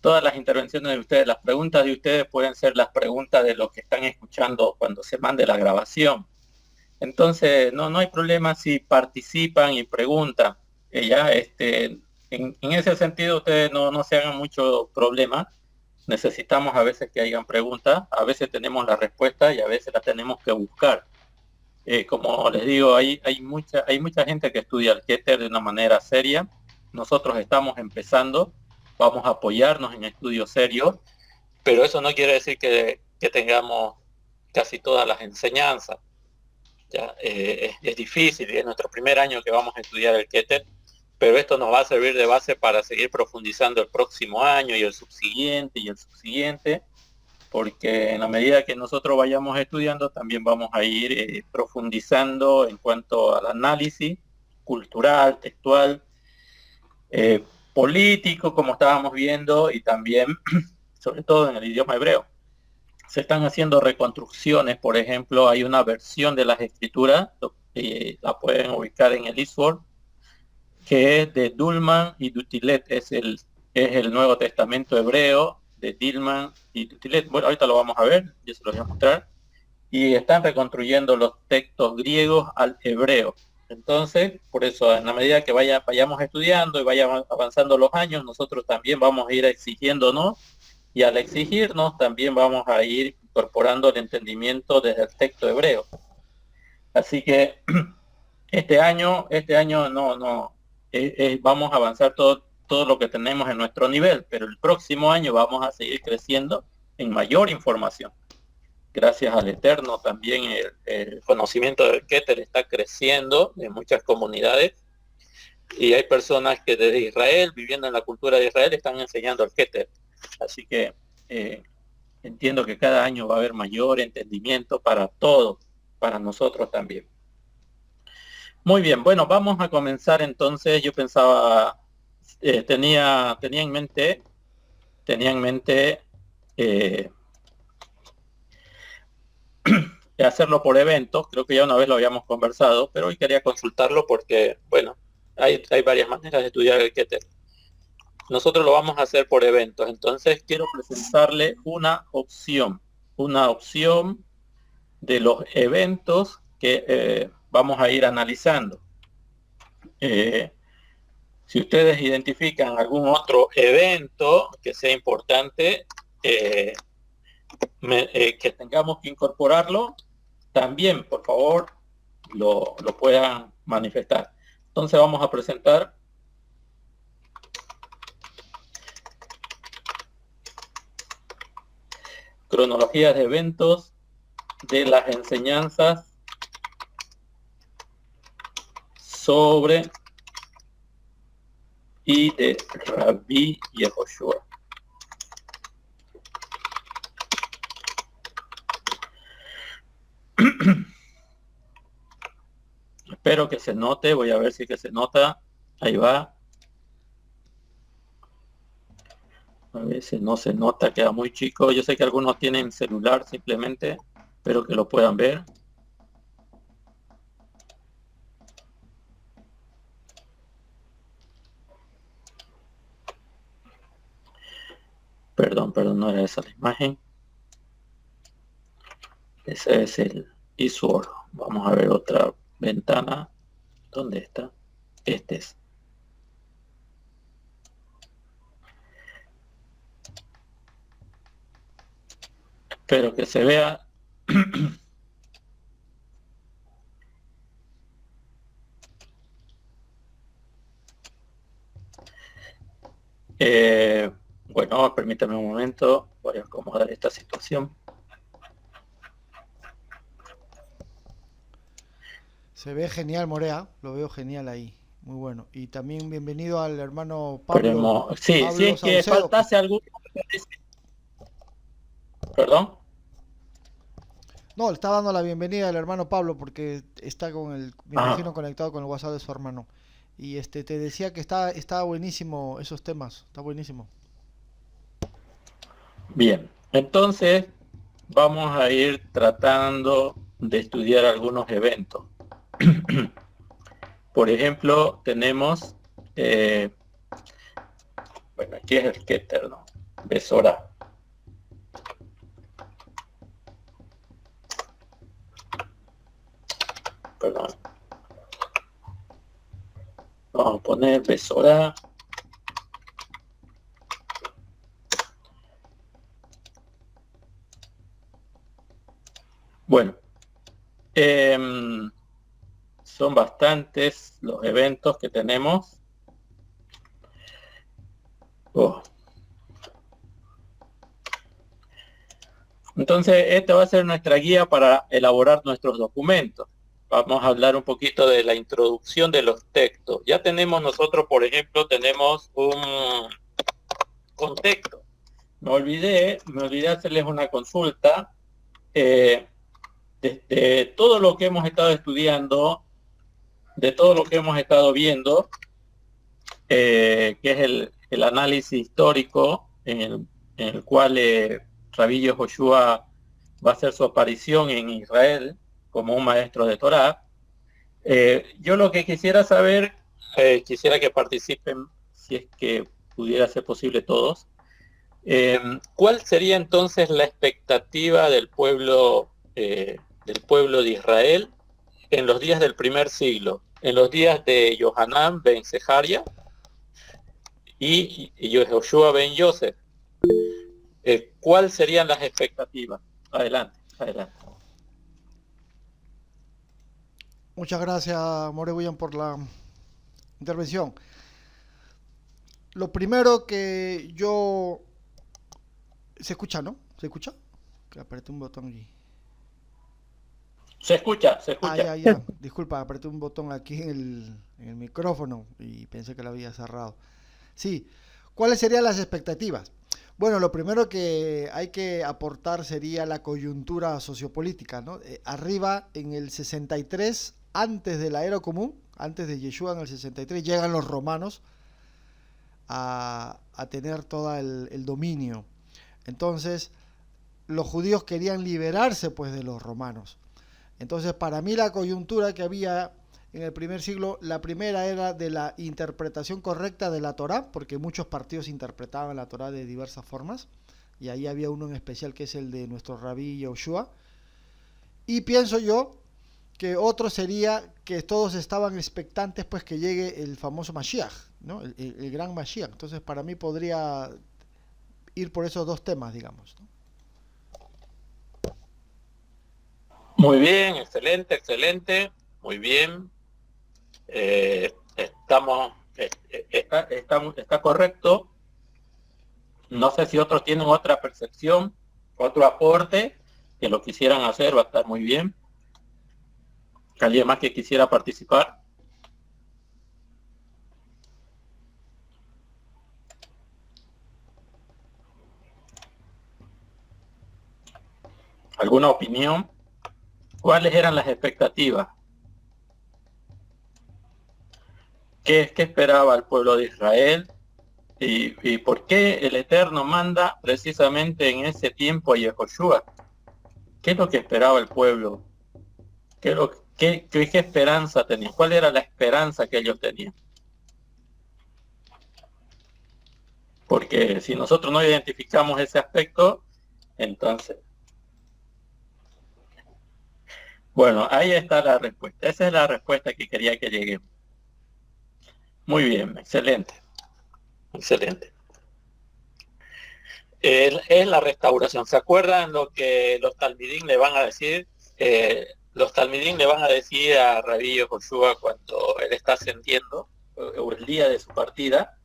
todas las intervenciones de ustedes, las preguntas de ustedes pueden ser las preguntas de los que están escuchando cuando se mande la grabación. Entonces, no hay problema si participan y preguntan. Ya, en ese sentido, ustedes no se hagan mucho problema. Necesitamos a veces que hagan preguntas, a veces tenemos la respuesta y a veces la tenemos que buscar. Como les digo, hay mucha gente que estudia el Keter de una manera seria. Nosotros estamos empezando, vamos a apoyarnos en estudios serios, pero eso no quiere decir que tengamos casi todas las enseñanzas. Ya, es difícil, es nuestro primer año que vamos a estudiar el Keter, pero esto nos va a servir de base para seguir profundizando el próximo año y el subsiguiente y el subsiguiente, porque en la medida que nosotros vayamos estudiando también vamos a ir profundizando en cuanto al análisis cultural, textual, eh, político, como estábamos viendo, y también, sobre todo en el idioma hebreo. Se están haciendo reconstrucciones, por ejemplo, hay una versión de las escrituras, la pueden ubicar en el eSword, que es de Dulman y Dutilet, es el Nuevo Testamento hebreo de Dillman y Dutilet. Bueno, ahorita lo vamos a ver, yo se lo voy a mostrar. Y están reconstruyendo los textos griegos al hebreo. Entonces, por eso, en la medida que vayamos estudiando y vayamos avanzando los años, nosotros también vamos a ir exigiéndonos, y al exigirnos también vamos a ir incorporando el entendimiento desde el texto hebreo. Así que este año vamos a avanzar todo lo que tenemos en nuestro nivel, pero el próximo año vamos a seguir creciendo en mayor información. Gracias al Eterno también el conocimiento del Keter está creciendo en muchas comunidades, y hay personas que desde Israel, viviendo en la cultura de Israel, están enseñando el Keter. Así que entiendo que cada año va a haber mayor entendimiento para todos, para nosotros también. Muy bien, bueno, vamos a comenzar entonces. Yo pensaba, tenía en mente hacerlo por eventos. Creo que ya una vez lo habíamos conversado, pero hoy quería consultarlo porque, bueno, hay varias maneras de estudiar el Keter. Nosotros lo vamos a hacer por eventos, entonces quiero presentarle una opción de los eventos que vamos a ir analizando. Si ustedes identifican algún otro evento que sea importante, que tengamos que incorporarlo, también, por favor, lo puedan manifestar. Entonces vamos a presentar cronologías de eventos de las enseñanzas sobre y de Rabbi Yehoshua. Espero que se note, voy a ver si que se nota. Ahí va. A veces no se nota, queda muy chico. Yo sé que algunos tienen celular simplemente, espero que lo puedan ver. Perdón, no era esa la imagen. Ese es el eSword. Vamos a ver otra ventana. ¿Dónde está? Este es. Espero que se vea. Bueno, permítame un momento. Voy a acomodar esta situación. Se ve genial, Morea, lo veo genial ahí, muy bueno. Y también bienvenido al hermano Pablo, Sí, si Pablo es que Saucedo. faltase algo. Perdón. No, le está dando la bienvenida al hermano Pablo porque está con el, me imagino, Ah, conectado con el WhatsApp de su hermano. Y te decía que está buenísimo esos temas, está buenísimo. bien. Entonces, vamos a ir tratando de estudiar algunos eventos. Por ejemplo, tenemos, bueno, aquí es el Keter, ¿no? Besorá. Perdón. Vamos a poner Besorá. Bueno, son bastantes los eventos que tenemos. Oh. Entonces, esta va a ser nuestra guía para elaborar nuestros documentos. Vamos a hablar un poquito de la introducción de los textos. Ya tenemos nosotros, por ejemplo, tenemos un contexto. Me olvidé hacerles una consulta. De todo lo que hemos estado estudiando, de todo lo que hemos estado viendo, que es el análisis histórico en el cual Rabí Yehoshua va a hacer su aparición en Israel como un maestro de Torá. Yo lo que quisiera saber, quisiera que participen, si es que pudiera ser posible todos, ¿cuál sería entonces la expectativa del pueblo de Israel en los días del primer siglo, en los días de Yohanan ben Zeharia y Yehoshua ben Yosef? ¿Cuáles serían las expectativas? Adelante, adelante. Muchas gracias, More William, por la intervención. Lo primero que yo... ¿Se escucha, no? ¿Se escucha? Que apreté un botón aquí. Se escucha, se escucha. Ya. Disculpa, apreté un botón aquí en el micrófono y pensé que lo había cerrado. Sí, ¿cuáles serían las expectativas? Bueno, lo primero que hay que aportar sería la coyuntura sociopolítica, ¿no? Arriba, en el 63, antes de la era común, antes de Yeshua en el 63, llegan los romanos a tener todo el dominio. Entonces, los judíos querían liberarse pues de los romanos. Entonces, para mí la coyuntura que había en el primer siglo, la primera era de la interpretación correcta de la Torá, porque muchos partidos interpretaban la Torá de diversas formas, y ahí había uno en especial que es el de nuestro Rabí Yehoshua. Y pienso yo que otro sería que todos estaban expectantes pues que llegue el famoso Mashiach, ¿no? El gran Mashiach. Entonces, para mí podría ir por esos dos temas, digamos, ¿no? Muy bien, excelente, excelente, muy bien. Está correcto. No sé si otros tienen otra percepción, otro aporte, que lo quisieran hacer, va a estar muy bien. ¿Alguien más que quisiera participar? ¿Alguna opinión? ¿Cuáles eran las expectativas? ¿Qué esperaba el pueblo de Israel? ¿Y por qué el Eterno manda precisamente en ese tiempo a Yehoshua? ¿Qué es lo que esperaba el pueblo? ¿Qué esperanza tenían? ¿Cuál era la esperanza que ellos tenían? Porque si nosotros no identificamos ese aspecto, entonces... Bueno, ahí está la respuesta. Esa es la respuesta que quería que lleguemos. Muy bien, excelente. Excelente. Es la restauración. ¿Se acuerdan lo que los talmidín le van a decir? Los talmidín le van a decir a Rabí Yehoshua cuando él está ascendiendo, o el día de su partida.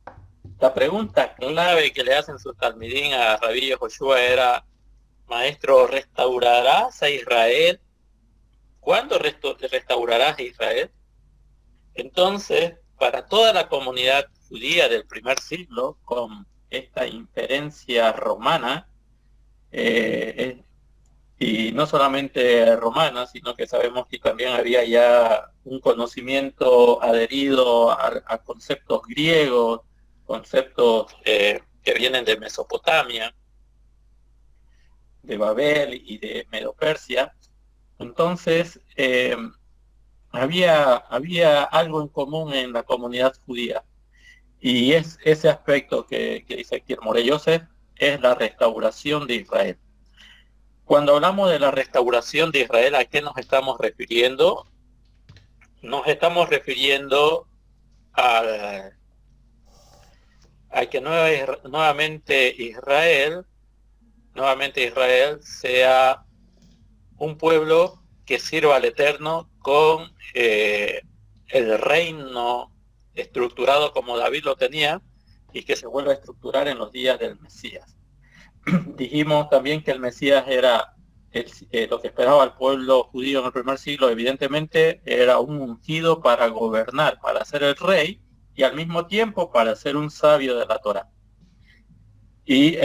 La pregunta clave que le hacen sus talmidín a Rabí Yehoshua era: maestro, ¿restaurarás a Israel? ¿Cuándo restaurarás a Israel? Entonces, para toda la comunidad judía del primer siglo, con esta inferencia romana, y no solamente romana, sino que sabemos que también había ya un conocimiento adherido a conceptos griegos, conceptos que vienen de Mesopotamia, de Babel y de Medo-Persia. Entonces, había algo en común en la comunidad judía, y es ese aspecto que dice aquí el More Yosef, es la restauración de Israel. Cuando hablamos de la restauración de Israel, ¿a qué nos estamos refiriendo? Nos estamos refiriendo a, a que nuevamente Israel sea un pueblo que sirva al Eterno con el reino estructurado como David lo tenía y que se vuelva a estructurar en los días del Mesías. Dijimos también que el Mesías era lo que esperaba el pueblo judío en el primer siglo. Evidentemente era un ungido para gobernar, para ser el rey y al mismo tiempo para ser un sabio de la Torá y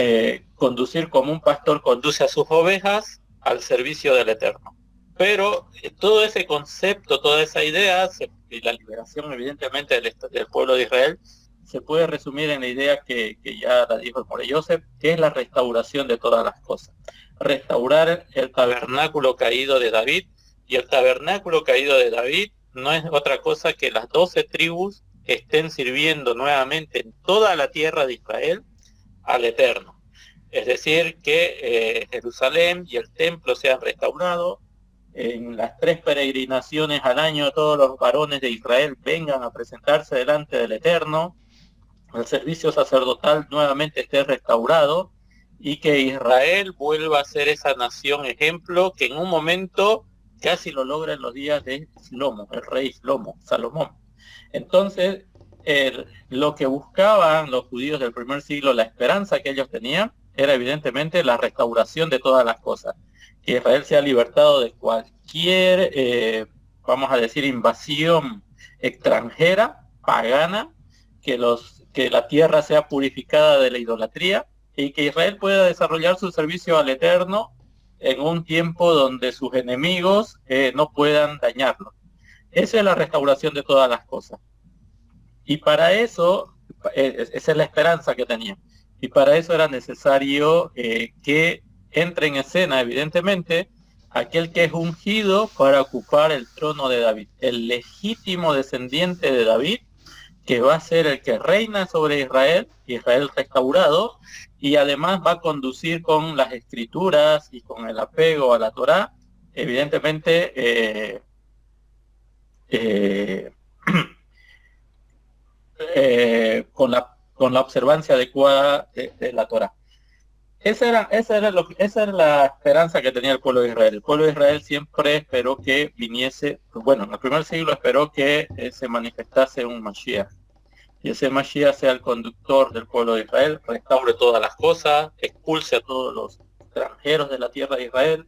conducir como un pastor conduce a sus ovejas al servicio del Eterno. Pero todo ese concepto, toda esa idea, y la liberación evidentemente del pueblo de Israel, se puede resumir en la idea que ya la dijo el More Joseph, que es la restauración de todas las cosas. Restaurar el tabernáculo caído de David, y el tabernáculo caído de David no es otra cosa que las 12 tribus estén sirviendo nuevamente en toda la tierra de Israel al Eterno. Es decir, que Jerusalén y el templo sean restaurados. En las 3 peregrinaciones al año todos los varones de Israel vengan a presentarse delante del Eterno. El servicio sacerdotal nuevamente esté restaurado y que Israel vuelva a ser esa nación ejemplo que en un momento casi lo logra en los días de Shlomo, el rey Shlomo, Salomón. Entonces, lo que buscaban los judíos del primer siglo, la esperanza que ellos tenían, era evidentemente la restauración de todas las cosas. Que Israel sea libertado de cualquier, vamos a decir, invasión extranjera, pagana, que la tierra sea purificada de la idolatría y que Israel pueda desarrollar su servicio al Eterno en un tiempo donde sus enemigos no puedan dañarlo. Esa es la restauración de todas las cosas. Y para eso, esa es la esperanza que tenían. Y para eso era necesario que entre en escena, evidentemente, aquel que es ungido para ocupar el trono de David, el legítimo descendiente de David, que va a ser el que reina sobre Israel restaurado, y además va a conducir con las escrituras y con el apego a la Torá, evidentemente, eh, con la observancia adecuada de la Torá. Esa era la esperanza que tenía el pueblo de Israel. El pueblo de Israel siempre esperó que viniese, bueno, en el primer siglo esperó que se manifestase un Mashiach. Y ese Mashiach sea el conductor del pueblo de Israel, restaure todas las cosas, expulse a todos los extranjeros de la tierra de Israel,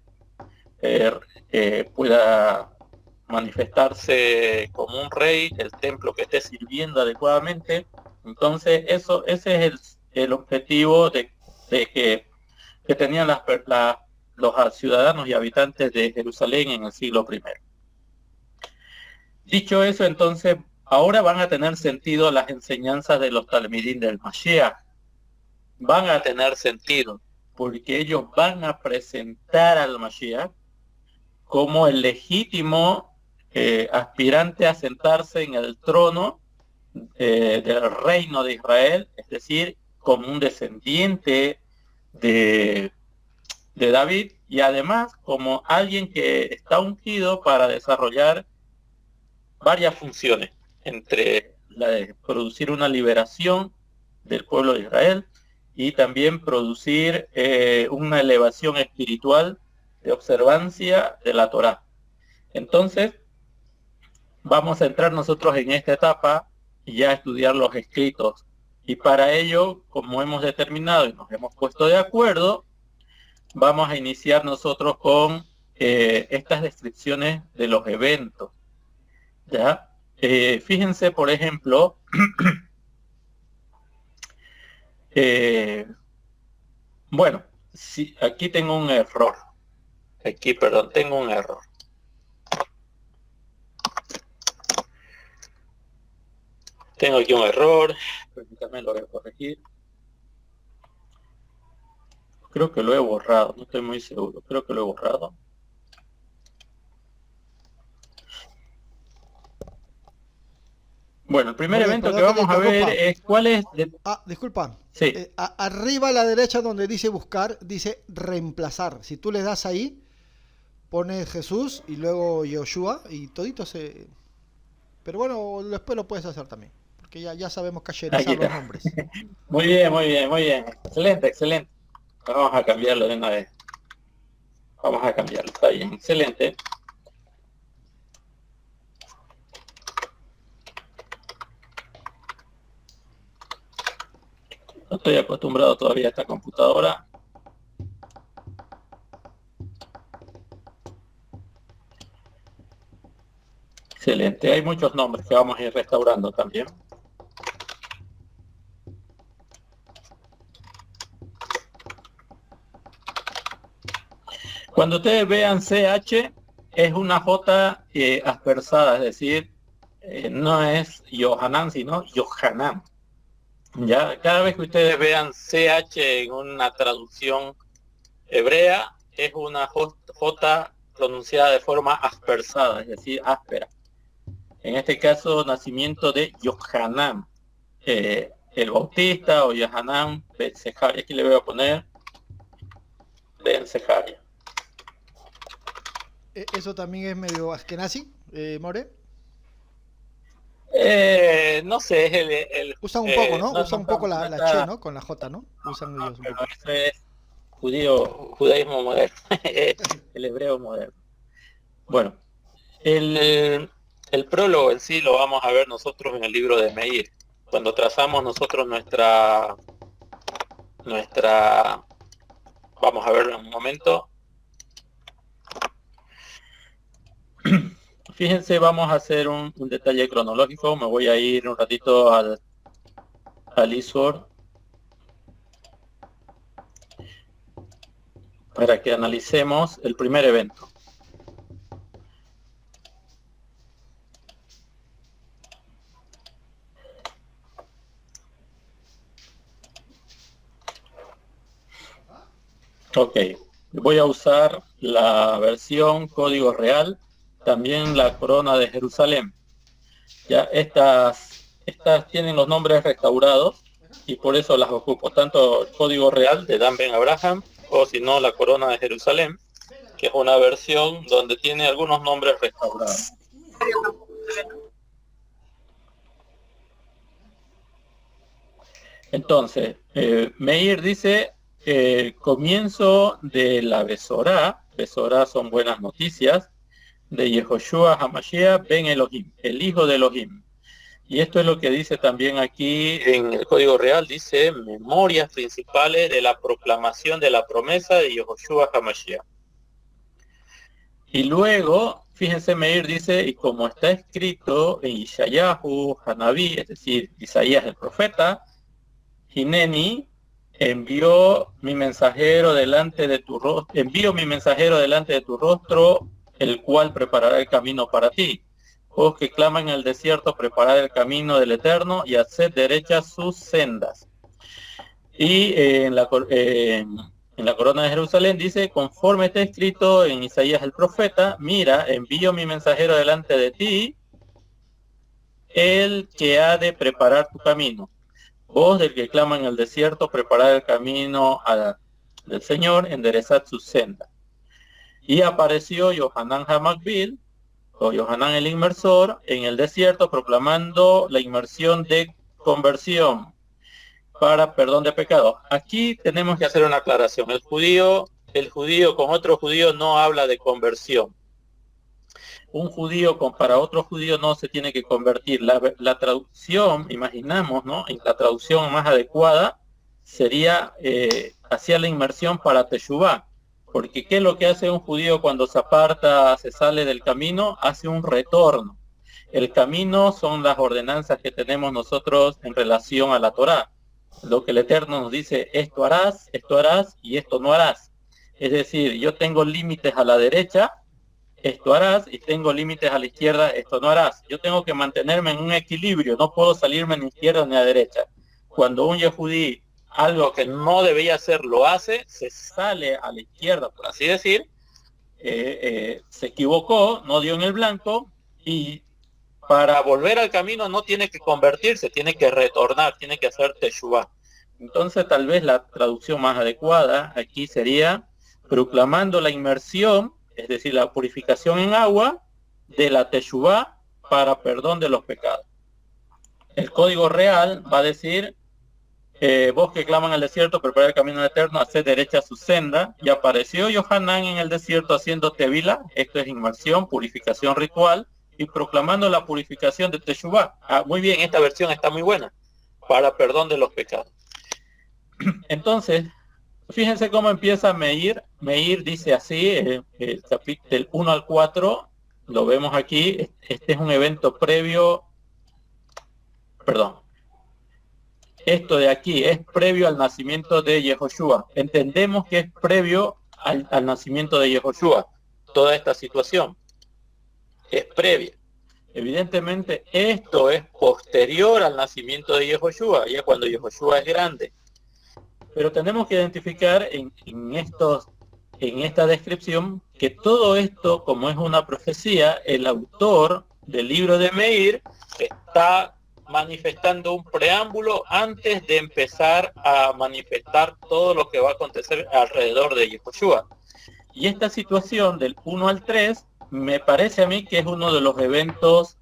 pueda manifestarse como un rey, el templo que esté sirviendo adecuadamente. Entonces, ese es el objetivo que tenían los ciudadanos y habitantes de Jerusalén en el siglo I. Dicho eso, entonces, ahora van a tener sentido las enseñanzas de los Talmidín del Mashiach. Van a tener sentido, porque ellos van a presentar al Mashiach como el legítimo aspirante a sentarse en el trono del reino de Israel, es decir, como un descendiente de David, y además como alguien que está ungido para desarrollar varias funciones, entre la de producir una liberación del pueblo de Israel y también producir una elevación espiritual de observancia de la Torá. Entonces, vamos a entrar nosotros en esta etapa y ya estudiar los escritos. Y para ello, como hemos determinado y nos hemos puesto de acuerdo, vamos a iniciar nosotros con estas descripciones de los eventos. ¿Ya? Fíjense, por ejemplo, bueno, si, aquí tengo un error. Aquí, perdón, tengo un error. Tengo aquí un error. Permítame, lo voy a corregir. Creo que lo he borrado, no estoy muy seguro. Creo que lo he borrado. Bueno, el primer More, evento que perdón que te vamos a ver interrumpa. es cuál es... Disculpa. Sí, Arriba a la derecha donde dice buscar, dice reemplazar. Si tú le das ahí, pones Jesús y luego Yoshua y todito se... Pero bueno, después lo puedes hacer también. Porque ya sabemos aquí cacherizar los está. nombres. Muy bien, muy bien, muy bien. Excelente, excelente. Vamos a cambiarlo de una vez. Vamos a cambiarlo. Está bien, excelente. No estoy acostumbrado todavía a esta computadora. Excelente. Hay muchos nombres que vamos a ir restaurando también. Cuando ustedes vean CH, es una J aspersada, es decir, no es Yohanan, sino Yohanan. Ya, cada vez que ustedes vean CH en una traducción hebrea, es una J pronunciada de forma aspersada, es decir, áspera. En este caso, nacimiento de Yohanan, el Bautista o Yohanan Ben Sejaria. Aquí le voy a poner Ben Sejaria. Eso también es medio askenazi, More. No sé, es Usan un poco, ¿no? no, Usan no, un poco no la Che, está, ¿no? Con la J, ¿no? Usan ellos un pero poco. eso es judaísmo moderno, el hebreo moderno. Bueno, el prólogo en sí lo vamos a ver nosotros en el libro de Meir, cuando trazamos nosotros nuestra, vamos a ver en un momento. Fíjense, vamos a hacer un detalle cronológico. Me voy a ir un ratito al ISOR para que analicemos el primer evento. Ok, voy a usar la versión código real, también la corona de Jerusalén. Ya estas tienen los nombres restaurados y por eso las ocupo, tanto el código real de Dan Ben Abraham o si no la corona de Jerusalén, que es una versión donde tiene algunos nombres restaurados. Entonces, Meir dice, comienzo de la Besorá son buenas noticias, de Yehoshua Hamashiach ben Elohim, el hijo de Elohim. Y esto es lo que dice también aquí en el Código Real, dice memorias principales de la proclamación de la promesa de Yehoshua Hamashiach. Y luego, fíjense, Meir dice, y como está escrito en Ishayahu, Hanabí, es decir, Isaías el profeta, Hineni envió mi mensajero delante de tu rostro, el cual preparará el camino para ti. Vos que claman en el desierto, preparad el camino del Eterno y haced derechas sus sendas. Y en la corona de Jerusalén dice, conforme está escrito en Isaías el profeta, mira, envío mi mensajero delante de ti, el que ha de preparar tu camino. Vos del que clama en el desierto, preparad el camino del Señor, enderezad su senda. Y apareció Yohanan Hamakbil, o Yohanan el inmersor, en el desierto, proclamando la inmersión de conversión para perdón de pecados. Aquí tenemos que hacer una aclaración. El judío con otro judío no habla de conversión. Un judío para otro judío no se tiene que convertir. La traducción, imaginamos, ¿no? La traducción más adecuada sería hacia la inmersión para Teshuvá. Porque ¿qué es lo que hace un judío cuando se aparta, se sale del camino? Hace un retorno. El camino son las ordenanzas que tenemos nosotros en relación a la Torá. Lo que el Eterno nos dice, esto harás y esto no harás. Es decir, yo tengo límites a la derecha, esto harás, y tengo límites a la izquierda, esto no harás. Yo tengo que mantenerme en un equilibrio, no puedo salirme ni a izquierda ni a derecha. Cuando un yehudí algo que no debía hacer lo hace, se sale a la izquierda, por así decir, se equivocó, no dio en el blanco y para volver al camino no tiene que convertirse, tiene que retornar, tiene que hacer teshuvá. Entonces tal vez la traducción más adecuada aquí sería proclamando la inmersión, es decir, la purificación en agua de la teshuvá para perdón de los pecados. El código real va a decir, vos que claman al desierto, preparar el camino eterno, hacer derecha su senda. Y apareció Yohanan en el desierto haciendo tevila, esto es inmersión, purificación ritual, y proclamando la purificación de Teshuvá. Muy bien, esta versión está muy buena, para perdón de los pecados. Entonces, fíjense cómo empieza Meir. Meir dice así, el capítulo del 1 al 4, lo vemos aquí, este es un evento previo, perdón, esto de aquí es previo al nacimiento de Yehoshua. Entendemos que es previo al nacimiento de Yehoshua. Toda esta situación es previa. Evidentemente esto es posterior al nacimiento de Yehoshua, ya cuando Yehoshua es grande. Pero tenemos que identificar en esta descripción que todo esto, como es una profecía, el autor del libro de Meir está manifestando un preámbulo antes de empezar a manifestar todo lo que va a acontecer alrededor de Yehoshua. Y esta situación del 1 al 3 me parece a mí que es uno de los eventos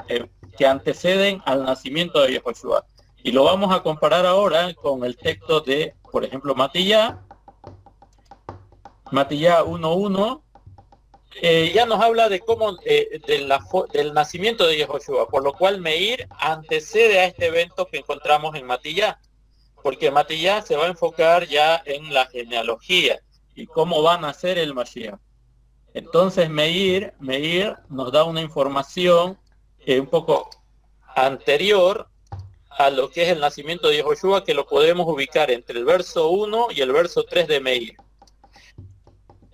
que anteceden al nacimiento de Yehoshua. Y lo vamos a comparar ahora con el texto de, por ejemplo, Matillá 1.1. Ya nos habla de cómo del nacimiento de Yehoshua, por lo cual Meir antecede a este evento que encontramos en Matillá, porque Matillá se va a enfocar ya en la genealogía y cómo va a nacer el Mashiach. Entonces Meir nos da una información un poco anterior a lo que es el nacimiento de Yehoshua, que lo podemos ubicar entre el verso 1 y el verso 3 de Meir.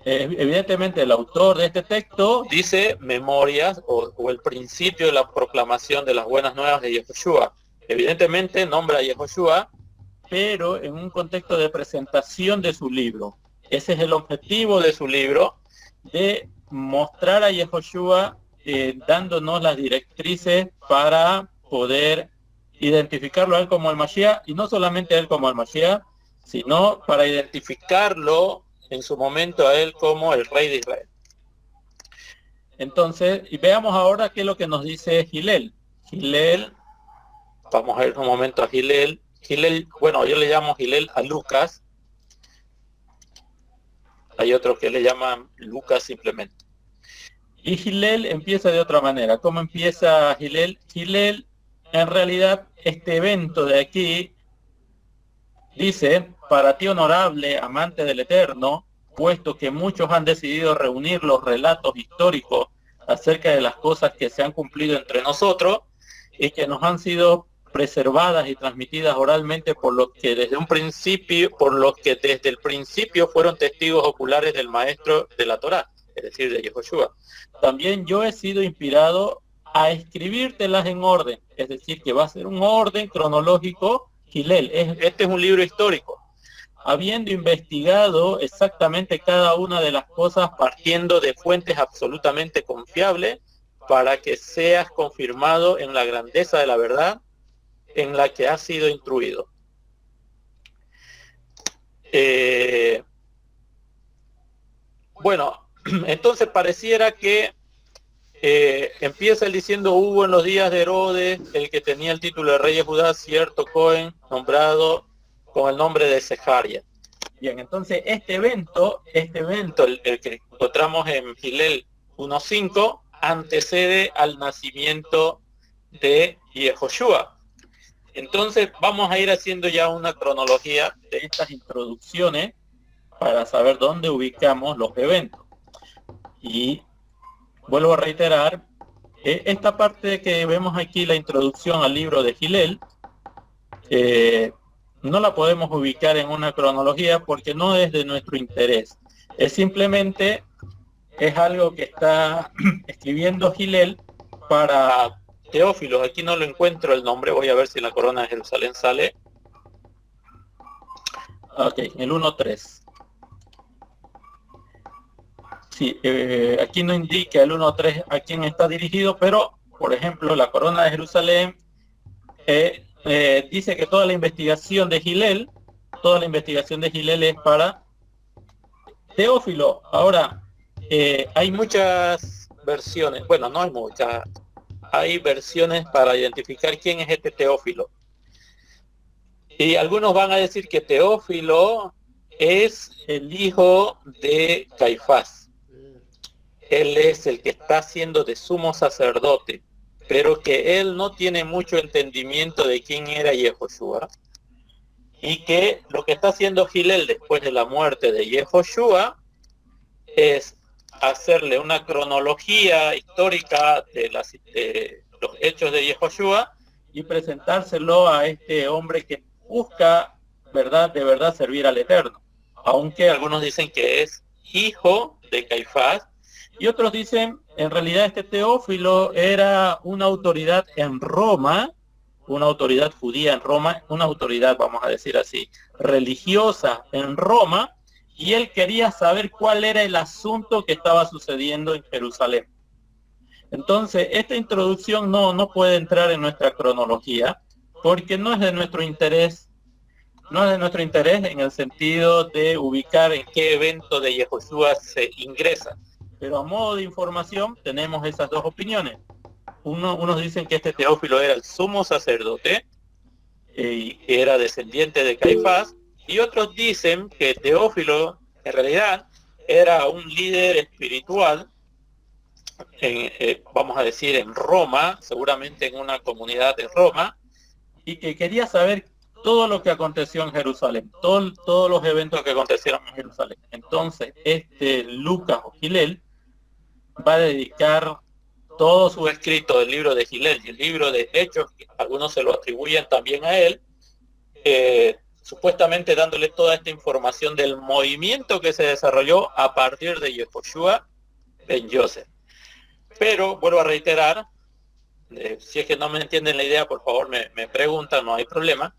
Evidentemente el autor de este texto dice memorias o el principio de la proclamación de las buenas nuevas de Yehoshua. Evidentemente nombra a Yehoshua, pero en un contexto de presentación de su libro. Ese es el objetivo de su libro, de mostrar a Yehoshua dándonos las directrices para poder identificarlo a él como el Mashiach, y no solamente a él como el Mashiach, sino para identificarlo en su momento a él como el rey de Israel. Entonces, y veamos ahora qué es lo que nos dice Gilel. Gilel, vamos a ver un momento a Gilel. Gilel, bueno, yo le llamo Gilel a Lucas. Hay otros que le llaman Lucas simplemente. Y Gilel empieza de otra manera. ¿Cómo empieza Gilel? Gilel, en realidad, este evento de aquí dice: para ti, honorable, amante del Eterno, puesto que muchos han decidido reunir los relatos históricos acerca de las cosas que se han cumplido entre nosotros y que nos han sido preservadas y transmitidas oralmente por los que desde el principio fueron testigos oculares del maestro de la Torá, es decir, de Yehoshua. También yo he sido inspirado a escribírtelas en orden, es decir, que va a ser un orden cronológico. Gilel, este es un libro histórico, habiendo investigado exactamente cada una de las cosas partiendo de fuentes absolutamente confiables, para que seas confirmado en la grandeza de la verdad en la que has sido instruido. Bueno, entonces pareciera que empieza él diciendo: hubo en los días de Herodes, el que tenía el título de rey de Judá, cierto Cohen, nombrado con el nombre de Sejaria. Bien, entonces este evento, el que encontramos en Gilel 1.5, antecede al nacimiento de Yehoshua. Entonces vamos a ir haciendo ya una cronología de estas introducciones para saber dónde ubicamos los eventos. Y vuelvo a reiterar, esta parte que vemos aquí, la introducción al libro de Gilel, no la podemos ubicar en una cronología porque no es de nuestro interés. Es algo que está escribiendo Gilel para Teófilos. Aquí no lo encuentro el nombre, voy a ver si en la Corona de Jerusalén sale. Ok, el 1.3. Sí, aquí no indica el 1.3 a quién está dirigido, pero por ejemplo, la corona de Jerusalén, dice que toda la investigación de Hillel, es para Teófilo. Ahora, hay muchas versiones, bueno, no hay muchas, hay versiones para identificar quién es este Teófilo. Y algunos van a decir que Teófilo es el hijo de Caifás. Él es el que está siendo de sumo sacerdote, pero que él no tiene mucho entendimiento de quién era Yehoshua, y que lo que está haciendo Hillel después de la muerte de Yehoshua es hacerle una cronología histórica de los hechos de Yehoshua y presentárselo a este hombre que busca de verdad servir al Eterno, aunque algunos dicen que es hijo de Caifás, y otros dicen, en realidad este Teófilo era una autoridad en Roma, una autoridad judía en Roma, una autoridad, vamos a decir así, religiosa en Roma, y él quería saber cuál era el asunto que estaba sucediendo en Jerusalén. Entonces, esta introducción no puede entrar en nuestra cronología, porque no es de nuestro interés, en el sentido de ubicar en qué evento de Yehoshua se ingresa. Pero a modo de información tenemos esas dos opiniones. Unos dicen que este Teófilo era el sumo sacerdote y era descendiente de Caifás, y otros dicen que Teófilo en realidad era un líder espiritual, vamos a decir en Roma, seguramente en una comunidad de Roma, y que quería saber todo lo que aconteció en Jerusalén, todos los eventos que acontecieron en Jerusalén. Entonces, este Lucas o Hillel va a dedicar todo su escrito del libro de Hillel y el libro de Hechos, que algunos se lo atribuyen también a él, supuestamente dándole toda esta información del movimiento que se desarrolló a partir de Yehoshua ben Yosef. Pero vuelvo a reiterar, si es que no me entienden la idea, por favor me preguntan, no hay problema.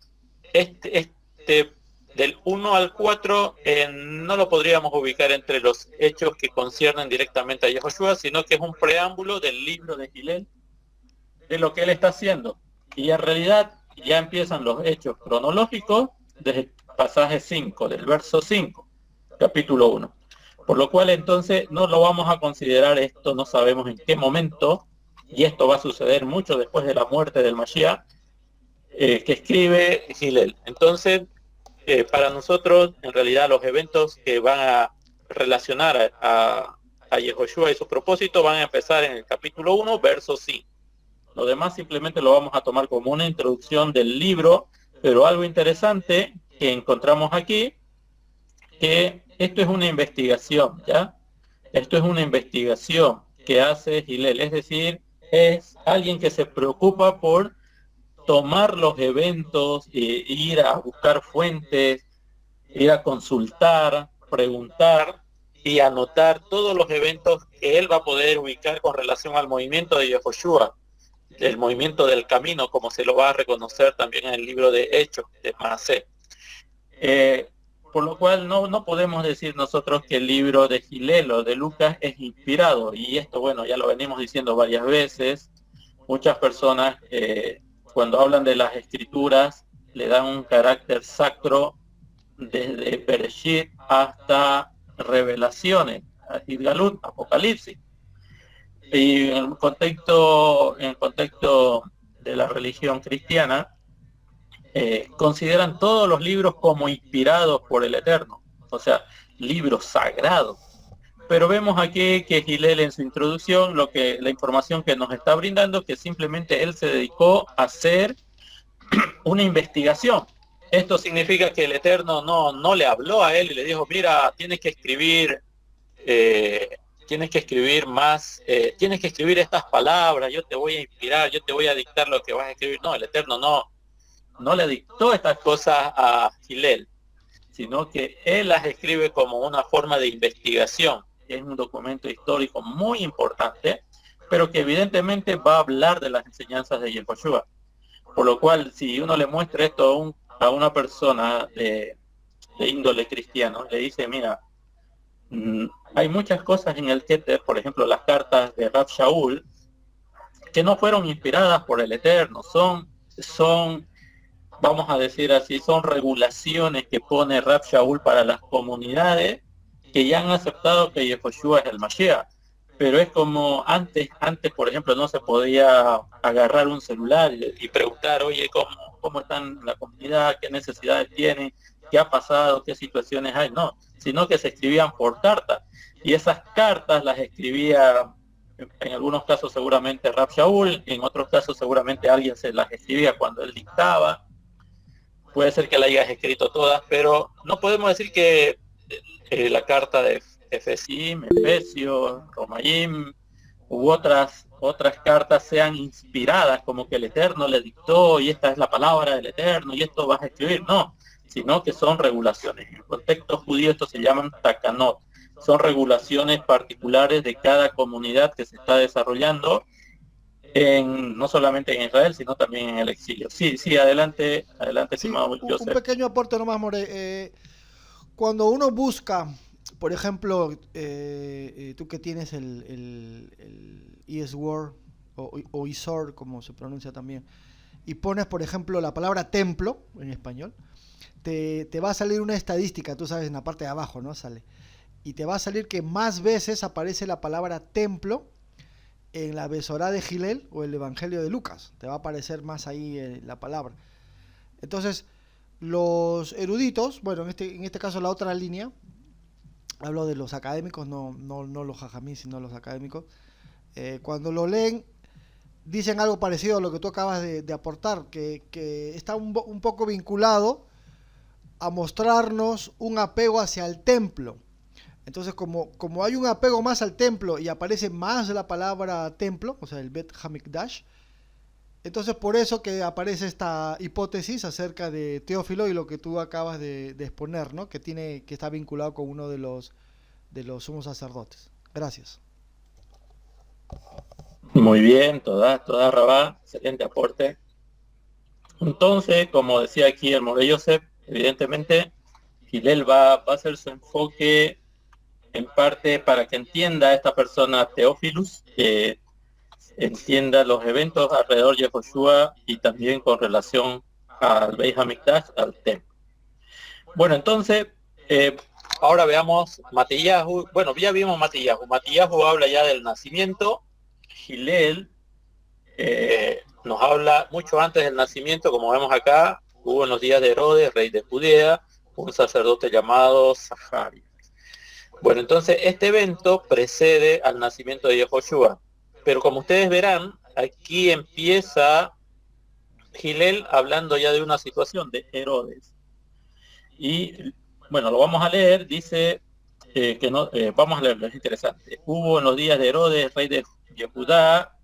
Del 1 al 4 no lo podríamos ubicar entre los hechos que conciernen directamente a Yehoshua, sino que es un preámbulo del libro de Hillel, de lo que él está haciendo. Y en realidad ya empiezan los hechos cronológicos desde el pasaje 5, del verso 5, capítulo 1. Por lo cual entonces no lo vamos a considerar esto, no sabemos en qué momento, y esto va a suceder mucho después de la muerte del Mashiach, que escribe Hillel. Entonces, para nosotros, en realidad, los eventos que van a relacionar a Yehoshua y su propósito van a empezar en el capítulo 1, verso 5. Lo demás simplemente lo vamos a tomar como una introducción del libro, pero algo interesante que encontramos aquí, que esto es una investigación, ¿ya? Esto es una investigación que hace Hillel, es decir, es alguien que se preocupa por tomar los eventos, ir a buscar fuentes, ir a consultar, preguntar y anotar todos los eventos que él va a poder ubicar con relación al movimiento de Yehoshua, el movimiento del camino, como se lo va a reconocer también en el libro de Hechos de Manasés. Por lo cual no podemos decir nosotros que el libro de Hillel o de Lucas es inspirado, y esto, bueno, ya lo venimos diciendo varias veces. Muchas personas cuando hablan de las escrituras le dan un carácter sacro desde Bereshit hasta Revelaciones, Galut, Apocalipsis. Y en el contexto de la religión cristiana, consideran todos los libros como inspirados por el Eterno, o sea, libros sagrados. Pero vemos aquí que Hillel en su introducción, la información que nos está brindando, que simplemente él se dedicó a hacer una investigación. Esto significa que el Eterno no le habló a él y le dijo, mira, tienes que escribir más, tienes que escribir estas palabras, yo te voy a inspirar, yo te voy a dictar lo que vas a escribir. No, el Eterno no le dictó estas cosas a Hillel, sino que él las escribe como una forma de investigación. Es un documento histórico muy importante, pero que evidentemente va a hablar de las enseñanzas de Yehoshua. Por lo cual, si uno le muestra esto a una persona de índole cristiano, le dice, mira, hay muchas cosas en el Keter, por ejemplo, las cartas de Rav Shaul, que no fueron inspiradas por el Eterno, son, vamos a decir así, son regulaciones que pone Rab Shaul para las comunidades que ya han aceptado que Yehoshua es el Mashiach. Pero es como antes, por ejemplo, no se podía agarrar un celular y preguntar, oye, ¿cómo están la comunidad? ¿Qué necesidades tienen? ¿Qué ha pasado? ¿Qué situaciones hay? No, sino que se escribían por cartas. Y esas cartas las escribía, en algunos casos seguramente Rab Shaul, en otros casos seguramente alguien se las escribía cuando él dictaba. Puede ser que la hayas escrito todas, pero no podemos decir que la carta de Efesios, Romaim u otras cartas sean inspiradas, como que el Eterno le dictó y esta es la palabra del Eterno y esto vas a escribir, no, sino que son regulaciones. En el contexto judío esto se llaman takanot, son regulaciones particulares de cada comunidad que se está desarrollando no solamente en Israel, sino también en el exilio. Sí, adelante, Sí, estimado un Joseph. pequeño aporte nomás, More. Cuando uno busca, por ejemplo, tú que tienes el ESWord o ISOR, como se pronuncia también, y pones, por ejemplo, la palabra templo en español, te va a salir una estadística, tú sabes, en la parte de abajo, ¿no? Sale. Y te va a salir que más veces aparece la palabra templo en la Besorá de Gilel o el Evangelio de Lucas. Te va a aparecer más ahí la palabra. Entonces, los eruditos, bueno, en este caso la otra línea, hablo de los académicos, no los jajamí, sino los académicos, cuando lo leen, dicen algo parecido a lo que tú acabas de aportar, que está un poco vinculado a mostrarnos un apego hacia el templo. Entonces, como hay un apego más al templo y aparece más la palabra templo, o sea, el Bet Hamikdash, entonces por eso que aparece esta hipótesis acerca de Teófilo y lo que tú acabas de exponer, ¿no? Que está vinculado con uno de los sumos sacerdotes. Gracias. Muy bien, toda Rabá, excelente aporte. Entonces, como decía aquí el More Yosef, evidentemente Hillel va a hacer su enfoque en parte para que entienda a esta persona Teófilus, que entienda los eventos alrededor de Joshua y también con relación al Beit HaMikdash, al templo. Bueno, entonces, ahora veamos Matillahu. Bueno, ya vimos Matillahu. Matillahu habla ya del nacimiento. Hillel nos habla mucho antes del nacimiento, como vemos acá, hubo en los días de Herodes, rey de Judea, un sacerdote llamado Zaharia. Bueno, entonces este evento precede al nacimiento de Yehoshua, pero como ustedes verán, aquí empieza Hillel hablando ya de una situación de Herodes. Y bueno, lo vamos a leer, dice vamos a leerlo, es interesante. Hubo en los días de Herodes, rey de Judá,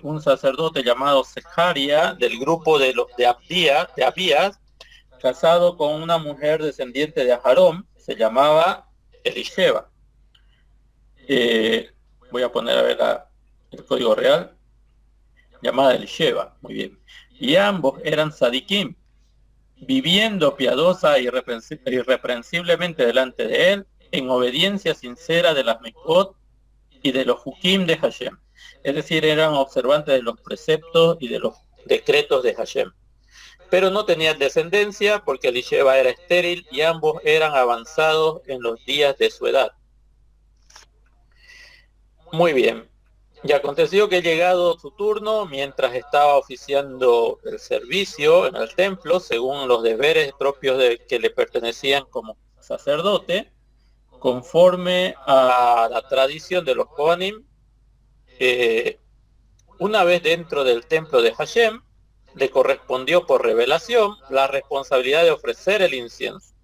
un sacerdote llamado Zaharia del grupo de Abías, casado con una mujer descendiente de Aharón, se llamaba Elisheba. Voy a poner a ver el código real, llamada Elisheba, muy bien. Y ambos eran sadikim, viviendo piadosa e irreprensiblemente delante de él, en obediencia sincera de las mikvot y de los hukim de Hashem. Es decir, eran observantes de los preceptos y de los decretos de Hashem. Pero no tenían descendencia porque Elisheba era estéril y ambos eran avanzados en los días de su edad. Muy bien. Y aconteció que llegado su turno, mientras estaba oficiando el servicio en el templo, según los deberes propios que le pertenecían como sacerdote, conforme a la tradición de los Kohanim, una vez dentro del templo de Hashem, le correspondió por revelación la responsabilidad de ofrecer el incienso.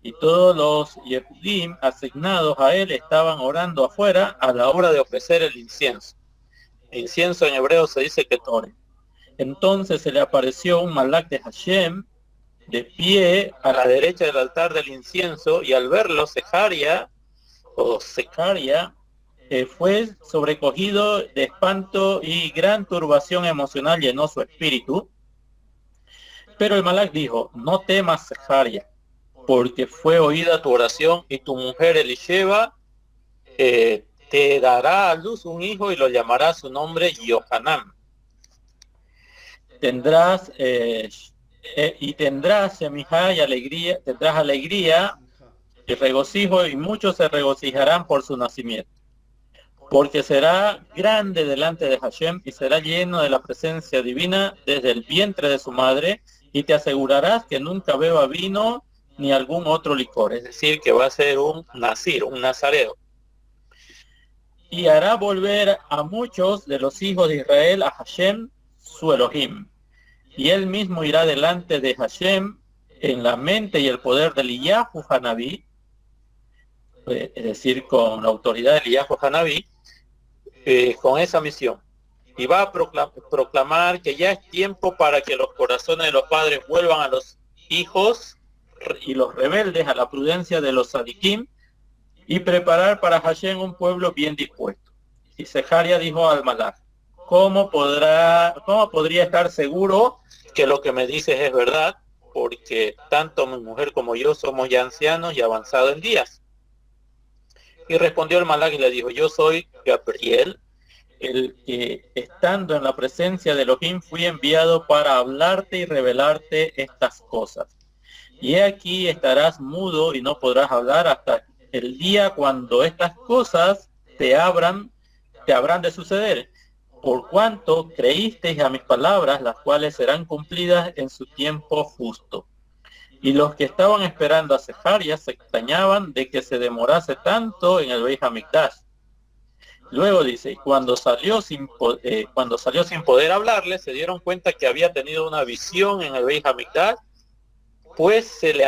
Y todos los Yehudim asignados a él estaban orando afuera a la hora de ofrecer el incienso. El incienso en hebreo se dice ketore. Entonces se le apareció un malak de Hashem de pie a la derecha del altar del incienso, y al verlo Zaharia fue sobrecogido de espanto y gran turbación emocional llenó su espíritu. Pero el malak dijo: no temas, Zaharia, porque fue oída tu oración y tu mujer Elisheba te te dará a luz un hijo y lo llamará su nombre Yohanan. Tendrás semijá y alegría, tendrás alegría y regocijo, y muchos se regocijarán por su nacimiento. Porque será grande delante de Hashem y será lleno de la presencia divina desde el vientre de su madre, y te asegurarás que nunca beba vino ni algún otro licor. Es decir, que va a ser un nazir, un nazareo. Y hará volver a muchos de los hijos de Israel a Hashem, su Elohim. Y él mismo irá delante de Hashem en la mente y el poder de Eliyahu Hanabí, es decir, con la autoridad de Eliyahu Hanabí, con esa misión. Y va a proclamar que ya es tiempo para que los corazones de los padres vuelvan a los hijos y los rebeldes a la prudencia de los sadikim, y preparar para Hashem un pueblo bien dispuesto. Y Zecaria dijo al Malach: ¿Cómo podría estar seguro que lo que me dices es verdad? Porque tanto mi mujer como yo somos ya ancianos y avanzados en días. Y respondió el Malach y le dijo: yo soy Gabriel, el que estando en la presencia de Elohim fui enviado para hablarte y revelarte estas cosas. Y he aquí estarás mudo y no podrás hablar hasta el día cuando estas cosas te habrán de suceder, por cuanto creísteis a mis palabras, las cuales serán cumplidas en su tiempo justo. Y los que estaban esperando a Zecaria se extrañaban de que se demorase tanto en el Beit Hamikdash. Luego dice: cuando salió sin poder hablarle, se dieron cuenta que había tenido una visión en el Beit Hamikdash, pues se le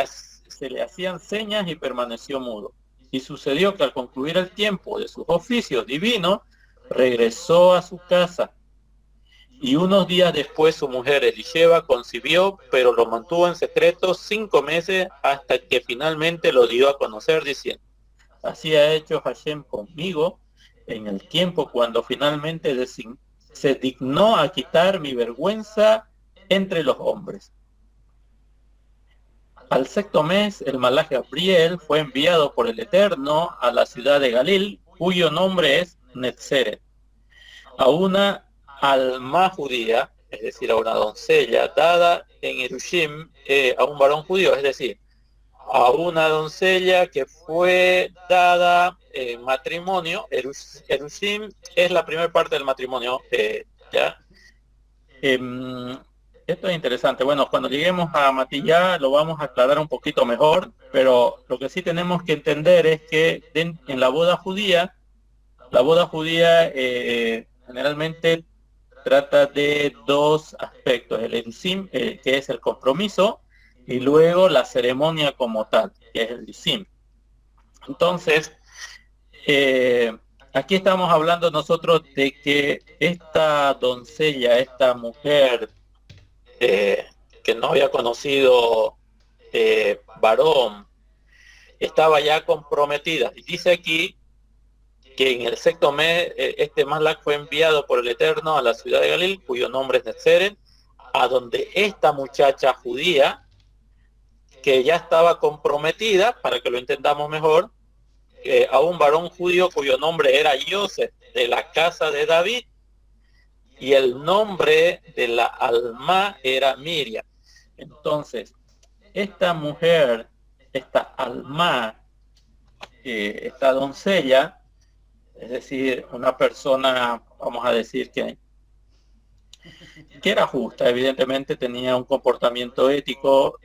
hacían señas y permaneció mudo. Y sucedió que al concluir el tiempo de sus oficios divinos, regresó a su casa. Y unos días después su mujer Elisheba concibió, pero lo mantuvo en secreto 5 meses, hasta que finalmente lo dio a conocer, diciendo: así ha hecho Hashem conmigo en el tiempo cuando finalmente se dignó a quitar mi vergüenza entre los hombres. Al 6º mes, el Malach Gabriel fue enviado por el Eterno a la ciudad de Galil, cuyo nombre es Netzeret, a una alma judía, es decir, a una doncella dada en Erushim, a un varón judío, es decir, a una doncella que fue dada en matrimonio. Erushim es la primera parte del matrimonio, ¿ya? Esto es interesante. Bueno, cuando lleguemos a Matillá lo vamos a aclarar un poquito mejor, pero lo que sí tenemos que entender es que en la boda judía generalmente trata de 2 aspectos: el ensim, que es el compromiso, y luego la ceremonia como tal, que es el isim. Entonces, aquí estamos hablando nosotros de que esta doncella, esta mujer que no había conocido varón, estaba ya comprometida. Y dice aquí que en el 6º mes este Malach fue enviado por el Eterno a la ciudad de Galil, cuyo nombre es Netzeret, a donde esta muchacha judía, que ya estaba comprometida, para que lo entendamos mejor, a un varón judío cuyo nombre era Yosef, de la casa de David, y el nombre de la alma era Miriam. Entonces, esta mujer, esta alma, esta doncella, es decir, una persona, vamos a decir que era justa, evidentemente tenía un comportamiento ético,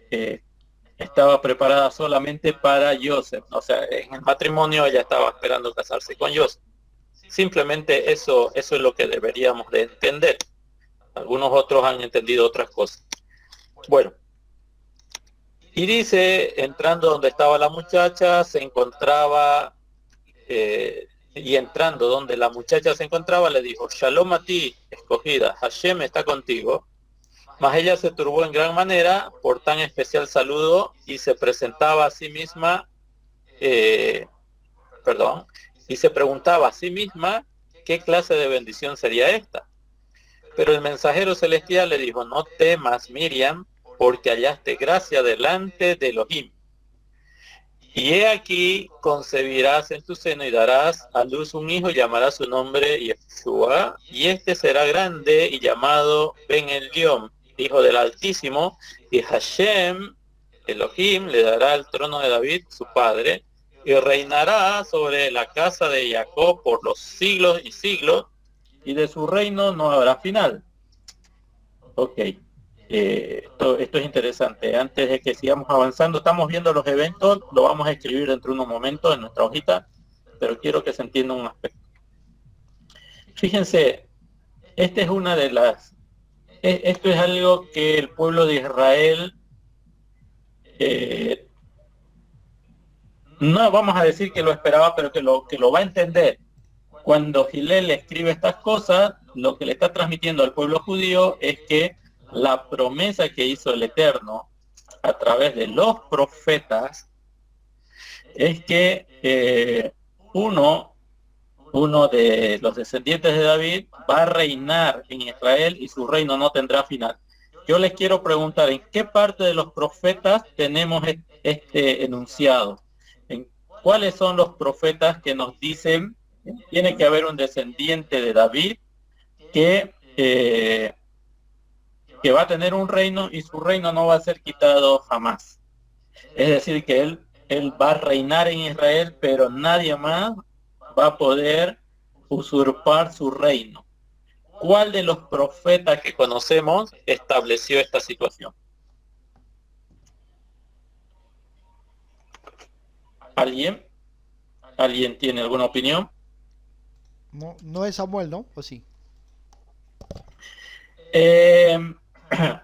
estaba preparada solamente para Joseph. O sea, en el matrimonio ella estaba esperando casarse con Joseph. Simplemente eso es lo que deberíamos de entender. Algunos otros han entendido otras cosas. Bueno, y dice, entrando donde estaba la muchacha, se encontraba, y entrando donde la muchacha se encontraba, le dijo: Shalom a ti, escogida, Hashem está contigo. Mas ella se turbó en gran manera por tan especial saludo y se presentaba a sí misma, y se preguntaba a sí misma qué clase de bendición sería esta. Pero el mensajero celestial le dijo: no temas, Miriam, porque hallaste gracia delante de Elohim. Y he aquí, concebirás en tu seno y darás a luz un hijo y llamarás su nombre Yeshua, y este será grande y llamado Ben Elión, hijo del Altísimo, y Hashem, Elohim, le dará el trono de David, su padre, y reinará sobre la casa de Jacob por los siglos y siglos, y de su reino no habrá final. Ok. Esto es interesante. Antes de que sigamos avanzando, estamos viendo los eventos, lo vamos a escribir dentro de unos momentos en nuestra hojita, pero quiero que se entienda un aspecto. Fíjense, esta es una de las... Esto es algo que el pueblo de Israel, no vamos a decir que lo esperaba, pero que lo va a entender. Cuando Hillel escribe estas cosas, lo que le está transmitiendo al pueblo judío es que la promesa que hizo el Eterno a través de los profetas es que uno de los descendientes de David va a reinar en Israel y su reino no tendrá final. Yo les quiero preguntar, ¿en qué parte de los profetas tenemos este enunciado? ¿En cuáles son los profetas que nos dicen que tiene que haber un descendiente de David que va a tener un reino y su reino no va a ser quitado jamás? Es decir, que él va a reinar en Israel, pero nadie más va a poder usurpar su reino. ¿Cuál de los profetas que conocemos estableció esta situación? ¿Alguien? ¿Alguien tiene alguna opinión? No, no es Samuel, ¿no? ¿O sí?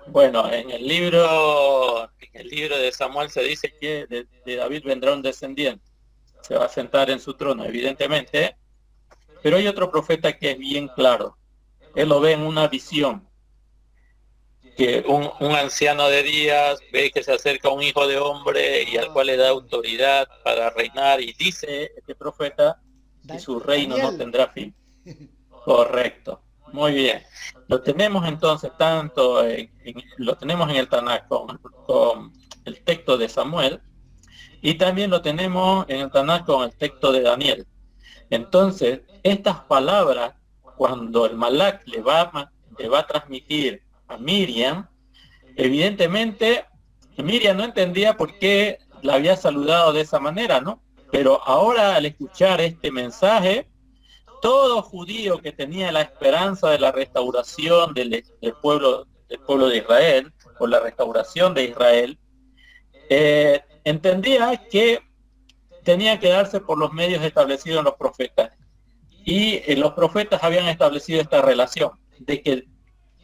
Bueno, en el libro de Samuel se dice que de David vendrá un descendiente, se va a sentar en su trono, evidentemente, pero hay otro profeta que es bien claro. Él lo ve en una visión, que un anciano de días ve que se acerca un hijo de hombre y al cual le da autoridad para reinar, y dice este profeta, y su reino no tendrá fin. Correcto. Muy bien. Lo tenemos entonces lo tenemos en el Tanakh con el texto de Samuel, y también lo tenemos en el Tanakh con el texto de Daniel. Entonces, estas palabras, cuando el Malak le va a transmitir a Miriam, evidentemente Miriam no entendía por qué la había saludado de esa manera, ¿no? Pero ahora, al escuchar este mensaje, todo judío que tenía la esperanza de la restauración del pueblo de Israel, o la restauración de Israel, entendía que tenía que darse por los medios establecidos en los profetas. Y los profetas habían establecido esta relación, de que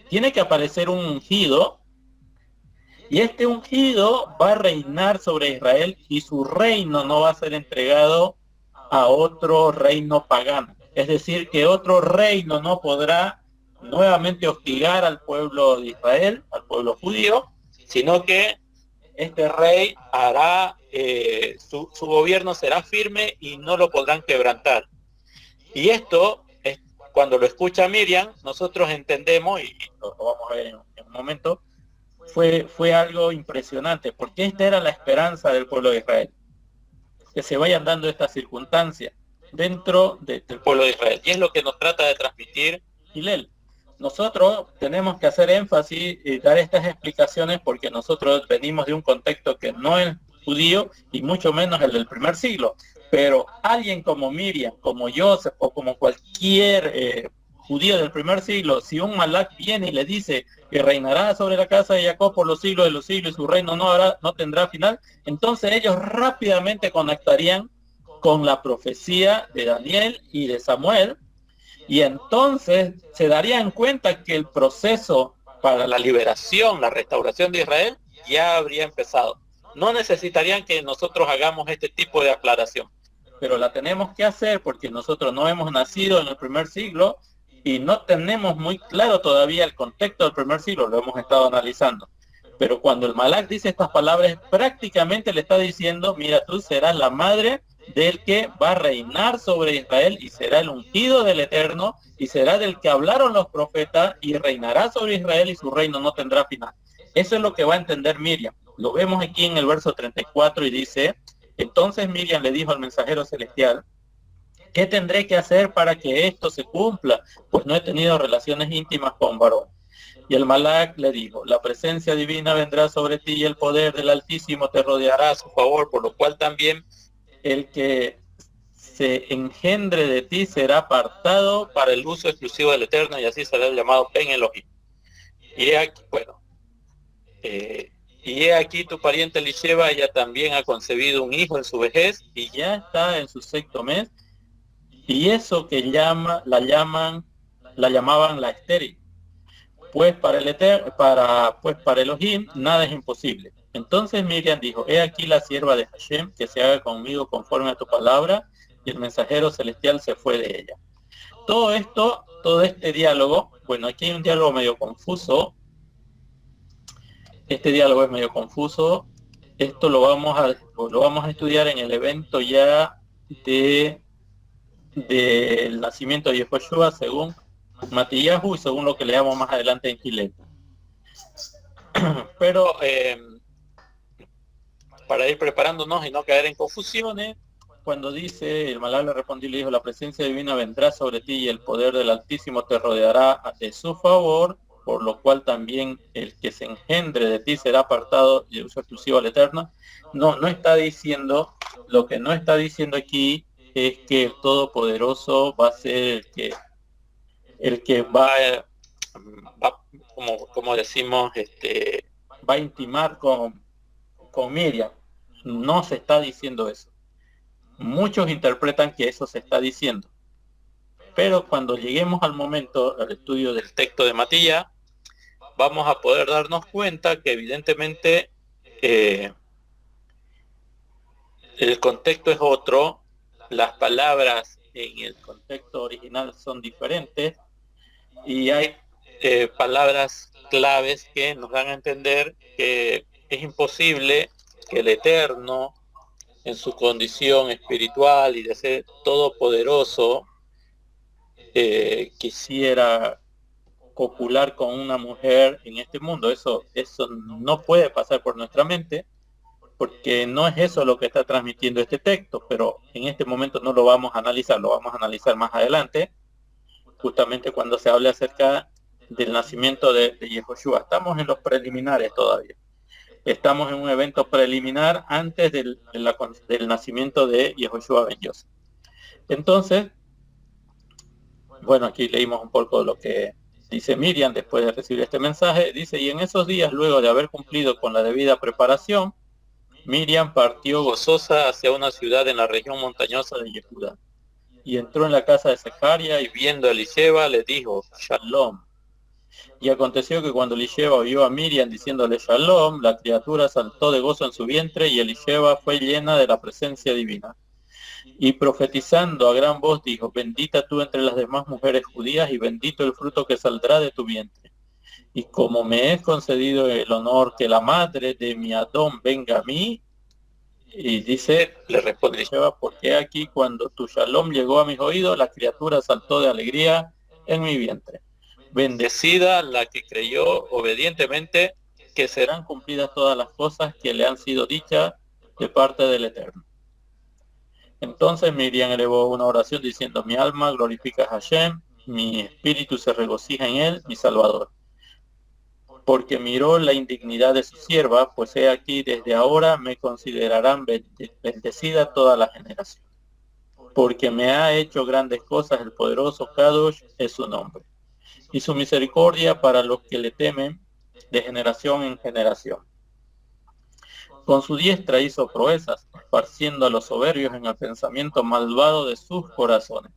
tiene que aparecer un ungido, y este ungido va a reinar sobre Israel, y su reino no va a ser entregado a otro reino pagano. Es decir, que otro reino no podrá nuevamente hostigar al pueblo de Israel, al pueblo judío, sino que este rey hará, su gobierno será firme y no lo podrán quebrantar. Y esto, cuando lo escucha Miriam, nosotros entendemos, y lo vamos a ver en un momento, fue algo impresionante, porque esta era la esperanza del pueblo de Israel, que se vayan dando estas circunstancias dentro del pueblo de Israel. Y es lo que nos trata de transmitir Hillel. Nosotros tenemos que hacer énfasis y dar estas explicaciones porque nosotros venimos de un contexto que no es judío y mucho menos el del primer siglo. Pero alguien como Miriam, como Joseph o como cualquier judío del primer siglo, si un Malak viene y le dice que reinará sobre la casa de Jacob por los siglos de los siglos y su reino no tendrá final, entonces ellos rápidamente conectarían con la profecía de Daniel y de Samuel, y entonces se darían cuenta que el proceso para la liberación, la restauración de Israel ya habría empezado. No necesitarían que nosotros hagamos este tipo de aclaración, pero la tenemos que hacer porque nosotros no hemos nacido en el primer siglo y no tenemos muy claro todavía el contexto del primer siglo, lo hemos estado analizando. Pero cuando el Malak dice estas palabras, prácticamente le está diciendo, mira, tú serás la madre del que va a reinar sobre Israel y será el ungido del Eterno y será del que hablaron los profetas y reinará sobre Israel y su reino no tendrá final. Eso es lo que va a entender Miriam. Lo vemos aquí en el verso 34 y dice, Entonces Miriam le dijo al mensajero celestial: ¿qué tendré que hacer para que esto se cumpla? Pues no he tenido relaciones íntimas con varón. Y el Malak le dijo: la presencia divina vendrá sobre ti y el poder del Altísimo te rodeará a su favor, por lo cual también el que se engendre de ti será apartado para el uso exclusivo del Eterno, y así será llamado Ben Elohim. Y he aquí, y he aquí tu pariente Elisheba, ella también ha concebido un hijo en su vejez y ya está en su 6º mes, y eso que la llamaban la estéril, pues para Elohim nada es imposible. Entonces Miriam dijo: he aquí la sierva de Hashem, que se haga conmigo conforme a tu palabra. Y el mensajero celestial se fue de ella. Todo este diálogo, bueno, aquí hay un diálogo medio confuso. Este diálogo es medio confuso. Esto lo vamos a estudiar en el evento ya del nacimiento de Yehoshua según Matillahu y según lo que leamos más adelante en Gilel. Pero para ir preparándonos y no caer en confusiones, cuando dice, el Malak le respondió y le dijo: la presencia divina vendrá sobre ti y el poder del Altísimo te rodeará de su favor, por lo cual también el que se engendre de ti será apartado y de uso exclusivo al Eterno. No está diciendo, lo que no está diciendo aquí es que el Todopoderoso va a ser el que va como decimos, va a intimar con Miriam. No se está diciendo eso. Muchos interpretan que eso se está diciendo, pero cuando lleguemos al momento del estudio del texto de Matilla, vamos a poder darnos cuenta que evidentemente el contexto es otro, las palabras en el contexto original son diferentes, y hay palabras claves que nos dan a entender que es imposible que el Eterno, en su condición espiritual y de ser todopoderoso, quisiera copular con una mujer en este mundo. Eso no puede pasar por nuestra mente, porque no es eso lo que está transmitiendo este texto, pero en este momento no lo vamos a analizar, lo vamos a analizar más adelante, justamente cuando se hable acerca del nacimiento de Yehoshua. Estamos en los preliminares todavía. Estamos en un evento preliminar antes del nacimiento de Yehoshua ben Yosef. Entonces, bueno, aquí leímos un poco de lo que dice Miriam después de recibir este mensaje. Dice: y en esos días, luego de haber cumplido con la debida preparación, Miriam partió gozosa hacia una ciudad en la región montañosa de Yehuda. Y entró en la casa de Zacaria, y viendo a Elisheba le dijo: Shalom. Y aconteció que cuando Elisheba oyó a Miriam diciéndole Shalom, la criatura saltó de gozo en su vientre, y Elisheba fue llena de la presencia divina. Y profetizando a gran voz dijo: bendita tú entre las demás mujeres judías, y bendito el fruto que saldrá de tu vientre. Y como me es concedido el honor que la madre de mi Adón venga a mí, y dice, le responde Elisheba: porque aquí cuando tu Shalom llegó a mis oídos, la criatura saltó de alegría en mi vientre. Bendecida la que creyó obedientemente, que serán cumplidas todas las cosas que le han sido dichas de parte del Eterno. Entonces Miriam elevó una oración diciendo: mi alma glorifica a Hashem, mi espíritu se regocija en él, mi Salvador. Porque miró la indignidad de su sierva, pues he aquí desde ahora me considerarán bendecida toda la generación. Porque me ha hecho grandes cosas el poderoso Kadosh es su nombre. Y su misericordia para los que le temen de generación en generación. Con su diestra hizo proezas, esparciendo a los soberbios en el pensamiento malvado de sus corazones.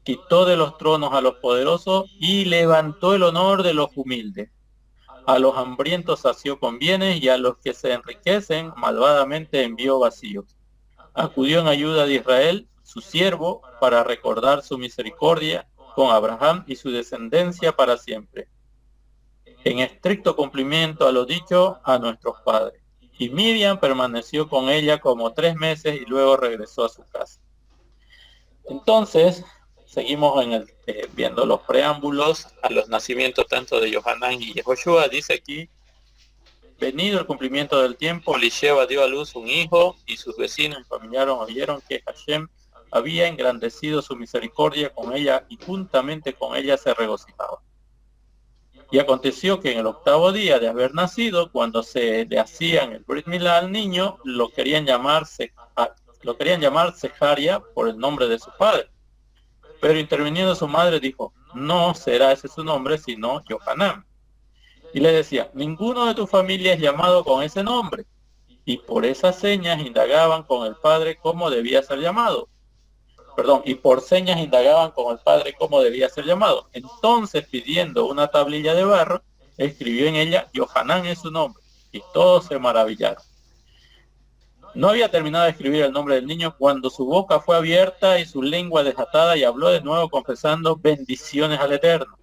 Quitó de los tronos a los poderosos y levantó el honor de los humildes. A los hambrientos sació con bienes, y a los que se enriquecen malvadamente envió vacíos. Acudió en ayuda de Israel, su siervo, para recordar su misericordia con Abraham y su descendencia para siempre, en estricto cumplimiento a lo dicho a nuestros padres. Y Miriam permaneció con ella como 3 meses y luego regresó a su casa. Entonces, seguimos viendo los preámbulos a los nacimientos tanto de Yohanan y Yehoshua. Dice aquí: Venido el cumplimiento del tiempo, Elisheba dio a luz un hijo, y sus vecinos y familiares oyeron que Hashem había engrandecido su misericordia con ella, y juntamente con ella se regocijaba. Y aconteció que en el 8º día de haber nacido, cuando se le hacían el Brit Milá al niño, lo querían llamar Sejaria por el nombre de su padre. Pero interviniendo su madre dijo, no será ese su nombre, sino Yohanan. Y le decía, ninguno de tu familia es llamado con ese nombre. Y por esas señas indagaban con el padre cómo debía ser llamado. Y por señas indagaban con el padre cómo debía ser llamado. Entonces, pidiendo una tablilla de barro, escribió en ella, Yohanan es su nombre. Y todos se maravillaron. No había terminado de escribir el nombre del niño cuando su boca fue abierta y su lengua desatada, y habló de nuevo confesando bendiciones al Eterno.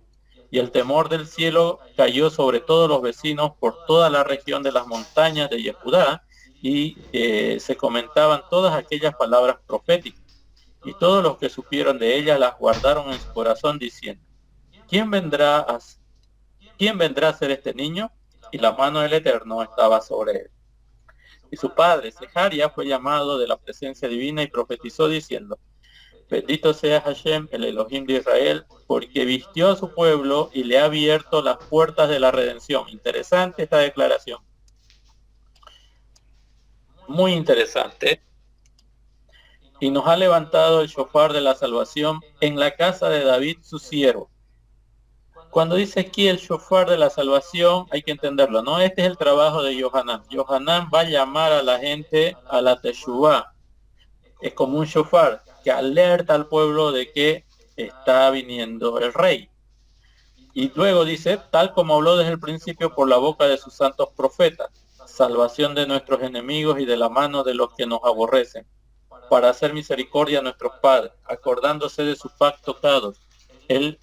Y el temor del cielo cayó sobre todos los vecinos por toda la región de las montañas de Yehudá, y se comentaban todas aquellas palabras proféticas. Y todos los que supieron de ellas las guardaron en su corazón, diciendo, ¿quién vendrá a ser este niño? Y la mano del Eterno estaba sobre él. Y su padre, Sejaria, fue llamado de la presencia divina y profetizó diciendo, bendito sea Hashem, el Elohim de Israel, porque vistió a su pueblo y le ha abierto las puertas de la redención. Interesante esta declaración. Muy interesante. Y nos ha levantado el shofar de la salvación en la casa de David, su siervo. Cuando dice aquí el shofar de la salvación, hay que entenderlo, ¿no? Este es el trabajo de Yohanan. Yohanan va a llamar a la gente a la teshuvá. Es como un shofar que alerta al pueblo de que está viniendo el rey. Y luego dice, tal como habló desde el principio por la boca de sus santos profetas, salvación de nuestros enemigos y de la mano de los que nos aborrecen, para hacer misericordia a nuestros padres, acordándose de su pacto Kadosh, el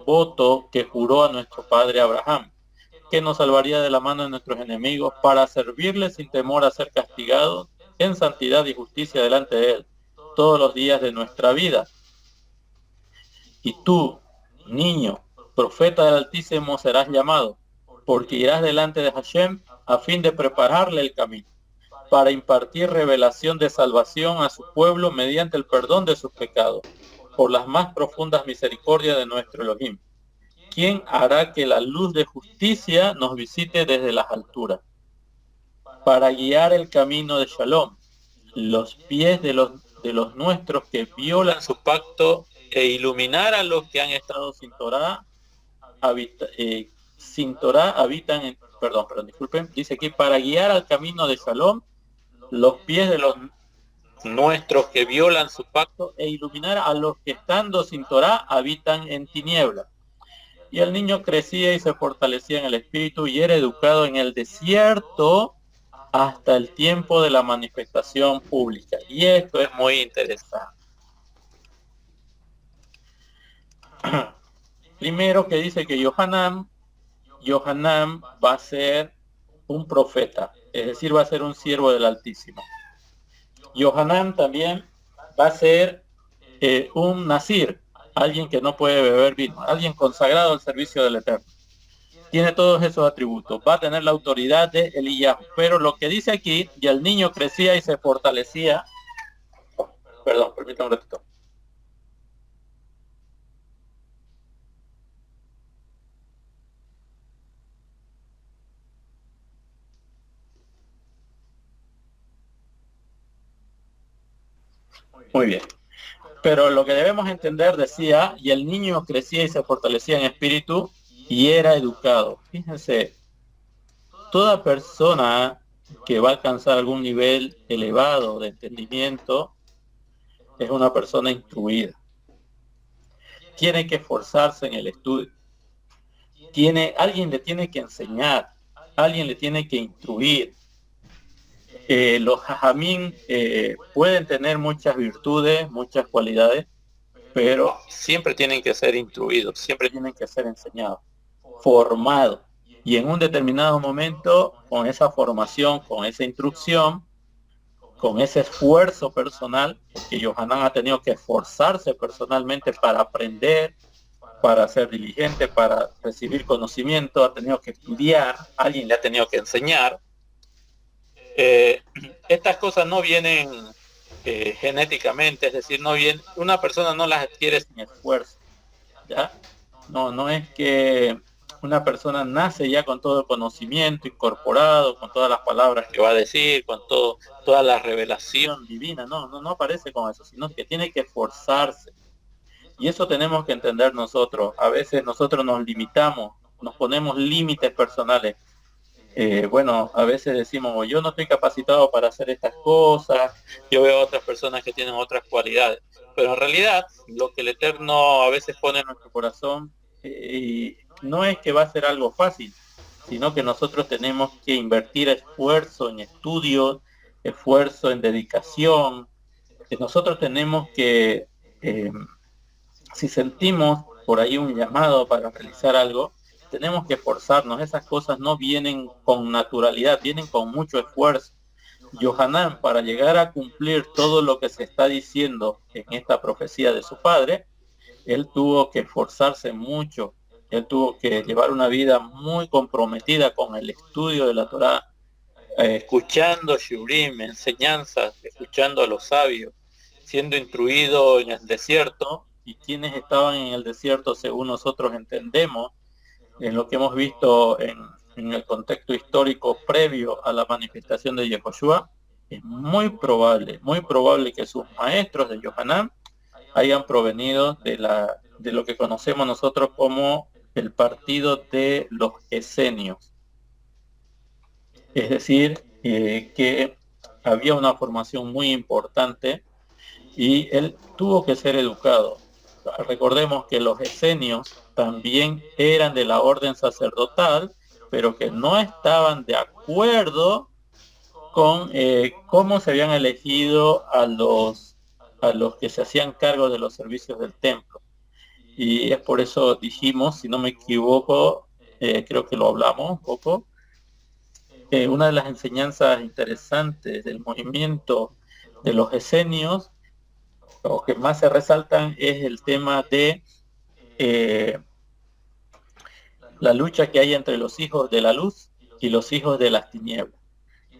voto que juró a nuestro padre Abraham, que nos salvaría de la mano de nuestros enemigos, para servirle sin temor a ser castigados en santidad y justicia delante de él todos los días de nuestra vida. Y tú, niño, profeta del Altísimo, serás llamado, porque irás delante de Hashem a fin de prepararle el camino, para impartir revelación de salvación a su pueblo mediante el perdón de sus pecados, por las más profundas misericordias de nuestro Elohim, quien hará que la luz de justicia nos visite desde las alturas, para guiar el camino de Shalom, los pies de los nuestros que violan su pacto, e iluminar a los que han estado sin Torah, habitan en, disculpen, dice aquí, para guiar al camino de Shalom, los pies de los nuestros que violan su pacto, e iluminar a los que estando sin Torah habitan en tinieblas. Y el niño crecía y se fortalecía en el espíritu y era educado en el desierto hasta el tiempo de la manifestación pública. Y esto es muy interesante. Primero, que dice que Yohanan va a ser un profeta, es decir, va a ser un siervo del Altísimo. Yohanan también va a ser un nazir, alguien que no puede beber vino, alguien consagrado al servicio del Eterno. Tiene todos esos atributos, va a tener la autoridad de Eliyahu. Pero lo que dice aquí, y el niño crecía y se fortalecía, permítame un ratito. Muy bien. Pero lo que debemos entender, decía, y el niño crecía y se fortalecía en espíritu y era educado. Fíjense, toda persona que va a alcanzar algún nivel elevado de entendimiento es una persona instruida. Tiene que esforzarse en el estudio. Alguien le tiene que enseñar, alguien le tiene que instruir. Los jajamín pueden tener muchas virtudes, muchas cualidades, pero siempre tienen que ser instruidos, siempre tienen que ser enseñados, formados. Y en un determinado momento, con esa formación, con esa instrucción, con ese esfuerzo personal, porque Yohanan ha tenido que esforzarse personalmente para aprender, para ser diligente, para recibir conocimiento, ha tenido que estudiar, alguien le ha tenido que enseñar. Eh, Estas cosas no vienen genéticamente, es decir, no viene, una persona no las adquiere sin esfuerzo, ¿ya? No es que una persona nace ya con todo el conocimiento incorporado, con todas las palabras que va a decir, con toda la revelación divina, no aparece con eso, sino que tiene que esforzarse. Y eso tenemos que entender nosotros. A veces nosotros nos limitamos, nos ponemos límites personales. Bueno, a veces decimos, "Oh, yo no estoy capacitado para hacer estas cosas, yo veo a otras personas que tienen otras cualidades". Pero en realidad, lo que el Eterno a veces pone en nuestro corazón, no es que va a ser algo fácil, sino que nosotros tenemos que invertir esfuerzo en estudios, esfuerzo en dedicación, que nosotros tenemos que, eh, si sentimos por ahí un llamado para realizar algo, tenemos que esforzarnos. Esas cosas no vienen con naturalidad, vienen con mucho esfuerzo. Yohanan, para llegar a cumplir todo lo que se está diciendo en esta profecía de su padre, él tuvo que esforzarse mucho, él tuvo que llevar una vida muy comprometida con el estudio de la Torá, escuchando Shurim, enseñanzas, escuchando a los sabios, siendo instruido en el desierto. Y quienes estaban en el desierto, según nosotros entendemos, en lo que hemos visto en el contexto histórico previo a la manifestación de Yehoshua, es muy probable que sus maestros de Yohanan hayan provenido de lo que conocemos nosotros como el partido de los esenios. Es decir, que había una formación muy importante y él tuvo que ser educado. Recordemos que los esenios también eran de la orden sacerdotal, pero que no estaban de acuerdo con cómo se habían elegido a los que se hacían cargo de los servicios del templo. Y es por eso dijimos, si no me equivoco, creo que lo hablamos un poco, una de las enseñanzas interesantes del movimiento de los esenios, lo que más se resaltan es el tema de eh, la lucha que hay entre los hijos de la luz y los hijos de las tinieblas.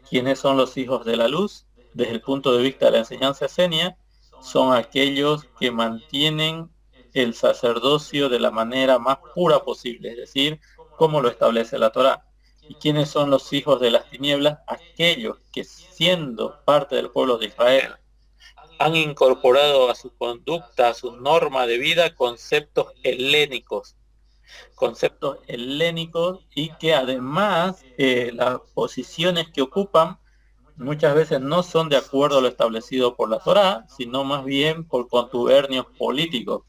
¿Quiénes son los hijos de la luz? Desde el punto de vista de la enseñanza esenia, son aquellos que mantienen el sacerdocio de la manera más pura posible, es decir, como lo establece la Torá. ¿Y quiénes son los hijos de las tinieblas? Aquellos que, siendo parte del pueblo de Israel, han incorporado a su conducta, a su norma de vida, conceptos helénicos, y que además las posiciones que ocupan muchas veces no son de acuerdo a lo establecido por la Torá, sino más bien por contubernios políticos.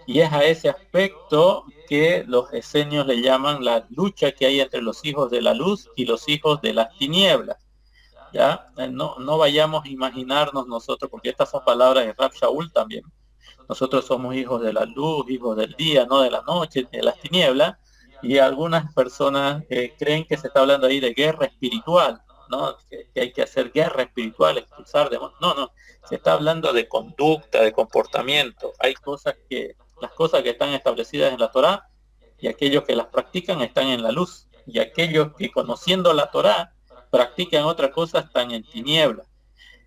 Y es a ese aspecto que los esenios le llaman la lucha que hay entre los hijos de la luz y los hijos de las tinieblas. ¿Ya? No vayamos a imaginarnos nosotros, porque estas son palabras de Rab Shaul también. Nosotros somos hijos de la luz, hijos del día, no de la noche, de las tinieblas. Y algunas personas creen que se está hablando ahí de guerra espiritual, ¿no? Que hay que hacer guerra espiritual, expulsar demonios. No, se está hablando de conducta, de comportamiento. Hay las cosas que están establecidas en la Torá, y aquellos que las practican están en la luz. Y aquellos que, conociendo la Torá, practican otra cosa, están en tinieblas.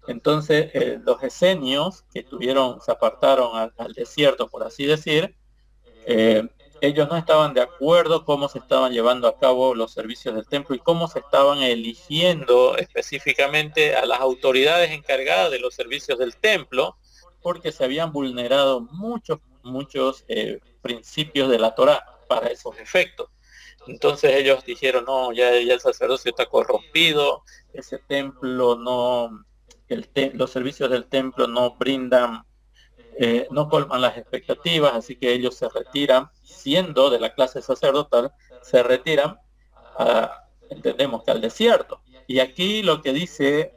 Entonces, los esenios que se apartaron al desierto, por así decir, eh, ellos no estaban de acuerdo cómo se estaban llevando a cabo los servicios del templo y cómo se estaban eligiendo específicamente a las autoridades encargadas de los servicios del templo, porque se habían vulnerado muchos principios de la Torá para esos efectos. Entonces ellos dijeron, no, ya el sacerdocio está corrompido, ese templo no, los servicios del templo no brindan, no colman las expectativas, así que ellos se retiran, siendo de la clase sacerdotal, se retiran, entendemos que al desierto. Y aquí lo que dice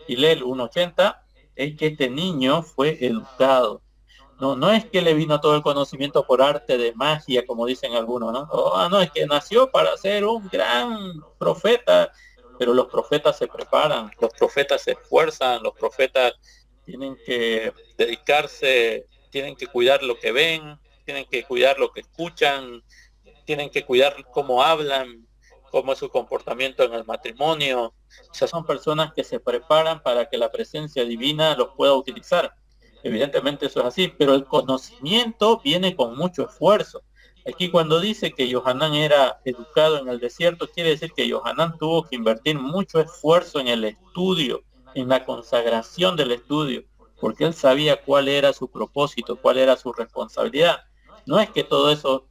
Hillel 1.80 es que este niño fue educado. No es que le vino todo el conocimiento por arte de magia, como dicen algunos, ¿no? No, es que nació para ser un gran profeta, pero los profetas se preparan, los profetas se esfuerzan, los profetas tienen que dedicarse, tienen que cuidar lo que ven, tienen que cuidar lo que escuchan, tienen que cuidar cómo hablan, cómo es su comportamiento en el matrimonio. O sea, son personas que se preparan para que la presencia divina los pueda utilizar. Evidentemente eso es así, pero el conocimiento viene con mucho esfuerzo. Aquí cuando dice que Yohanan era educado en el desierto, quiere decir que Yohanan tuvo que invertir mucho esfuerzo en el estudio, en la consagración del estudio, porque él sabía cuál era su propósito, cuál era su responsabilidad. No es que todo eso,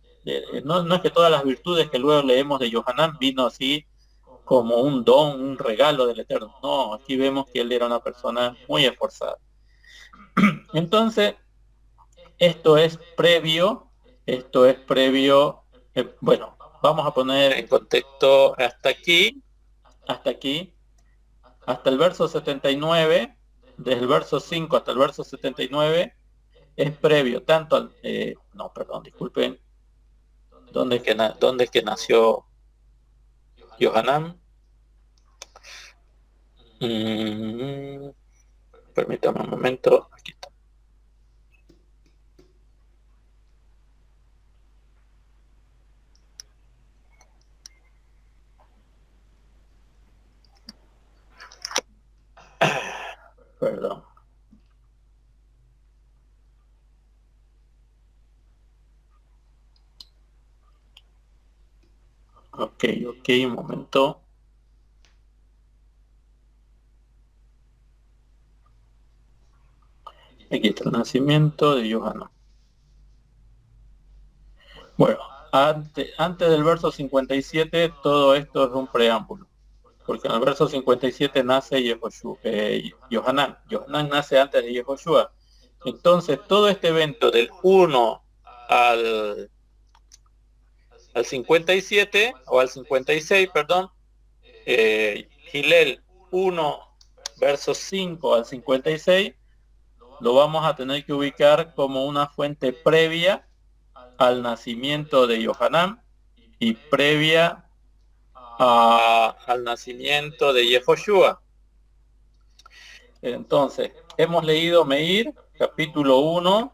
no es que todas las virtudes que luego leemos de Yohanan vino así como un don, un regalo del Eterno. No, aquí vemos que él era una persona muy esforzada. Entonces, esto es previo, bueno, vamos a poner en contexto hasta aquí, hasta el verso 79, desde el verso 5 hasta el verso 79, es previo tanto al, no, perdón, disculpen, ¿dónde es que nació Yohanan? Permítame un momento, aquí está. Perdón. Ok, un momento. Aquí está el nacimiento de Yohanan. Bueno, antes del verso 57, todo esto es un preámbulo, porque en el verso 57 nace Yohanan. Yohanan nace antes de Yehoshua. Entonces, todo este evento del 1 al 57, o al 56, perdón, Gilel 1, versos 5 al 56, lo vamos a tener que ubicar como una fuente previa al nacimiento de Yohanan y previa al nacimiento de Yehoshua. Entonces, hemos leído Meir, capítulo 1,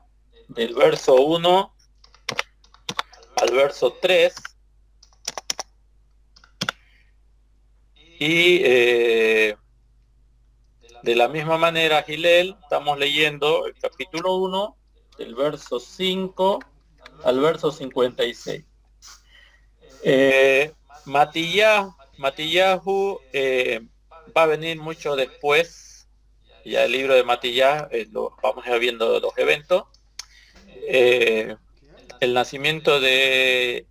del verso 1 al verso 3, y de la misma manera, Gilel, estamos leyendo el capítulo 1, del verso 5 al verso 56. Matillahu va a venir mucho después, ya el libro de Matillah, vamos a ir viendo los eventos. El nacimiento de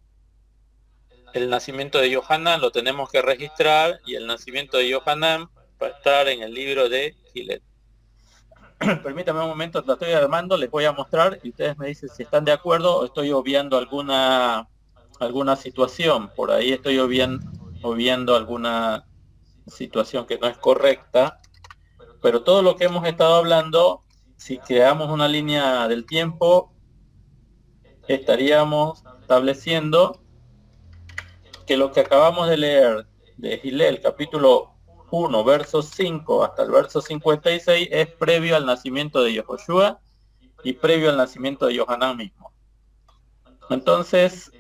Yohanan lo tenemos que registrar, y el nacimiento de Yohanan va a estar en el libro de Gilel. Permítame un momento, lo estoy armando, les voy a mostrar y ustedes me dicen si están de acuerdo o estoy obviando alguna situación. Por ahí estoy obviando alguna situación que no es correcta, pero todo lo que hemos estado hablando, si creamos una línea del tiempo, estaríamos estableciendo que lo que acabamos de leer de Gilel, capítulo 1, verso 5 hasta el verso 56, es previo al nacimiento de Yehoshua y previo al nacimiento de Yohanan mismo. Entonces,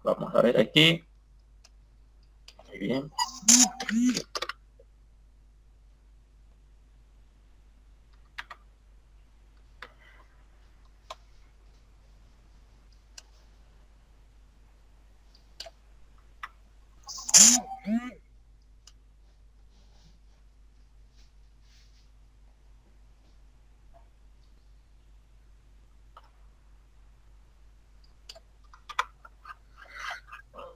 vamos a ver aquí. Muy bien.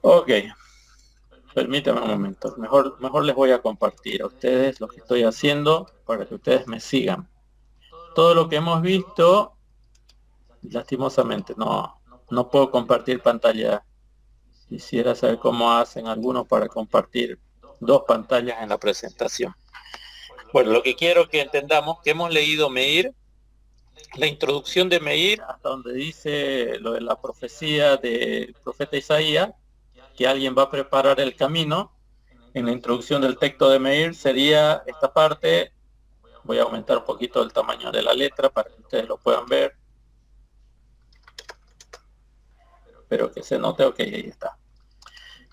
Ok, permítame un momento. Mejor les voy a compartir a ustedes lo que estoy haciendo para que ustedes me sigan. Todo lo que hemos visto, lastimosamente, no puedo compartir pantalla. Quisiera saber cómo hacen algunos para compartir dos pantallas en la presentación. Bueno, lo que quiero que entendamos, que hemos leído Meir, la introducción de Meir, hasta donde dice lo de la profecía del profeta Isaías, que alguien va a preparar el camino. En la introducción del texto de Meir sería esta parte. Voy a aumentar un poquito el tamaño de la letra para que ustedes lo puedan ver. Espero que se note, ok, ahí está.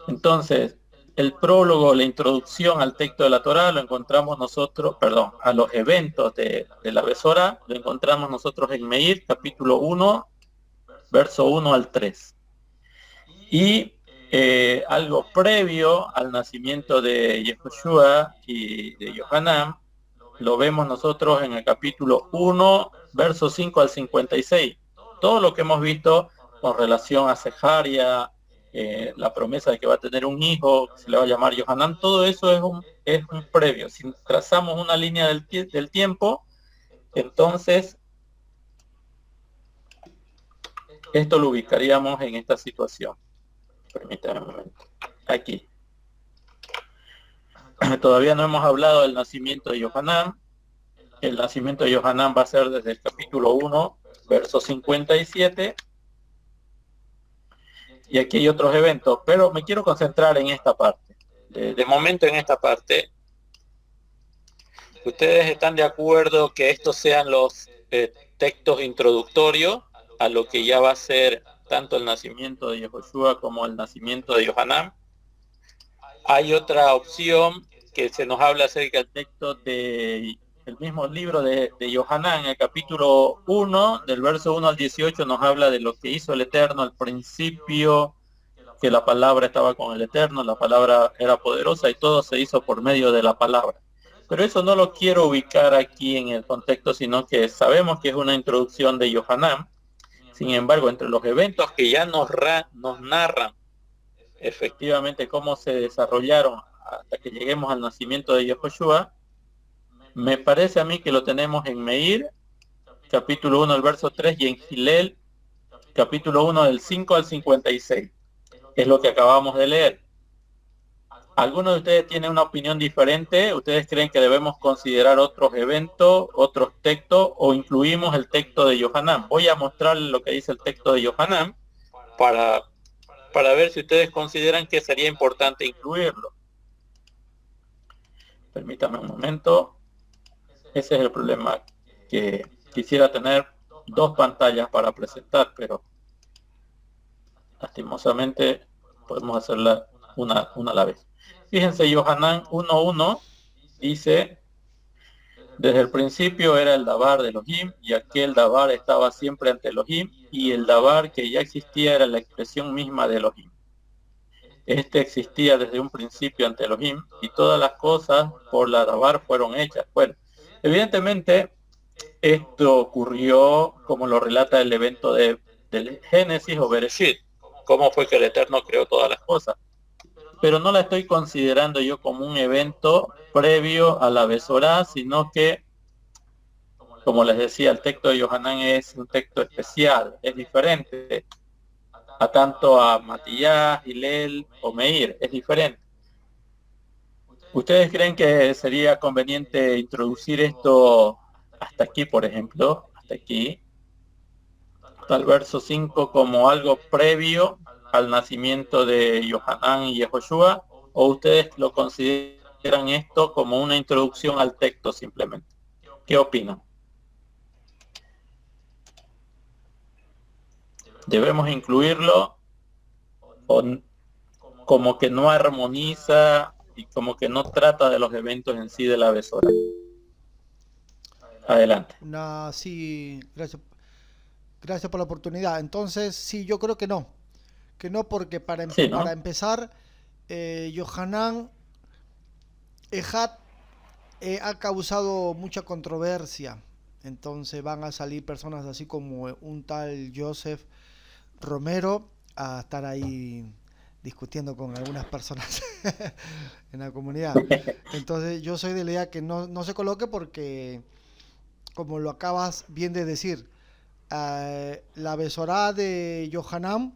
Entonces, el prólogo, la introducción al texto de la Torá, lo encontramos nosotros, perdón, a los eventos de la Besora, lo encontramos nosotros en Meir, capítulo 1, verso 1 al 3. Y algo previo al nacimiento de Yehoshua y de Yohanan, lo vemos nosotros en el capítulo 1, verso 5 al 56. Todo lo que hemos visto con relación a Zeharia, la promesa de que va a tener un hijo, que se le va a llamar Yohanan, todo eso es un previo. Si trazamos una línea del tiempo, entonces esto lo ubicaríamos en esta situación. Permítame un momento. Aquí. Todavía no hemos hablado del nacimiento de Yohanan. El nacimiento de Yohanan va a ser desde el capítulo 1, verso 57. Y aquí hay otros eventos, pero me quiero concentrar en esta parte. De momento en esta parte, ¿ustedes están de acuerdo que estos sean los textos introductorios a lo que ya va a ser tanto el nacimiento de Yehoshua como el nacimiento de Yohanan? Hay otra opción que se nos habla acerca del texto del mismo libro de Yohanan, en el capítulo 1, del verso 1 al 18, nos habla de lo que hizo el Eterno al principio, que la palabra estaba con el Eterno, la palabra era poderosa y todo se hizo por medio de la palabra. Pero eso no lo quiero ubicar aquí en el contexto, sino que sabemos que es una introducción de Yohanan. Sin embargo, entre los eventos que ya nos narran efectivamente cómo se desarrollaron hasta que lleguemos al nacimiento de Yehoshua, me parece a mí que lo tenemos en Meir, capítulo 1, el verso 3, y en Gilel, capítulo 1, del 5 al 56. Es lo que acabamos de leer. ¿Alguno de ustedes tiene una opinión diferente? ¿Ustedes creen que debemos considerar otros eventos, otros textos, o incluimos el texto de Yohanan? Voy a mostrarles lo que dice el texto de Yohanan para ver si ustedes consideran que sería importante incluirlo. Permítame un momento. Ese es el problema, que quisiera tener dos pantallas para presentar, pero lastimosamente podemos hacerla una a la vez. Fíjense, Yohanan 1.1 dice: desde el principio era el Dabar de Elohim, y aquel Dabar estaba siempre ante Elohim, y el Dabar que ya existía era la expresión misma de Elohim. Este existía desde un principio ante Elohim, y todas las cosas por la Dabar fueron hechas. Bueno, evidentemente esto ocurrió como lo relata el evento del Génesis o Bereshit, cómo fue que el Eterno creó todas las cosas. Pero no la estoy considerando yo como un evento previo a la Besorá, sino que, como les decía, el texto de Yohanan es un texto especial, es diferente a tanto a Matías, Hillel o Meir, es diferente. ¿Ustedes creen que sería conveniente introducir esto hasta aquí, por ejemplo, hasta aquí, hasta el verso 5, como algo previo al nacimiento de Yohanan y Yehoshua, o ustedes lo consideran esto como una introducción al texto simplemente? ¿Qué opinan? ¿Debemos incluirlo o como que no armoniza y como que no trata de los eventos en sí de la Besora? Adelante. Sí, gracias por la oportunidad. Entonces, sí, yo creo que no porque Sí, para ¿no? empezar, Yohanan Ejat ha causado mucha controversia. Entonces van a salir personas así como un tal Joseph Romero a estar ahí discutiendo con algunas personas en la comunidad. Entonces yo soy de la idea que no se coloque porque, como lo acabas bien de decir, la Besorá de Yohanan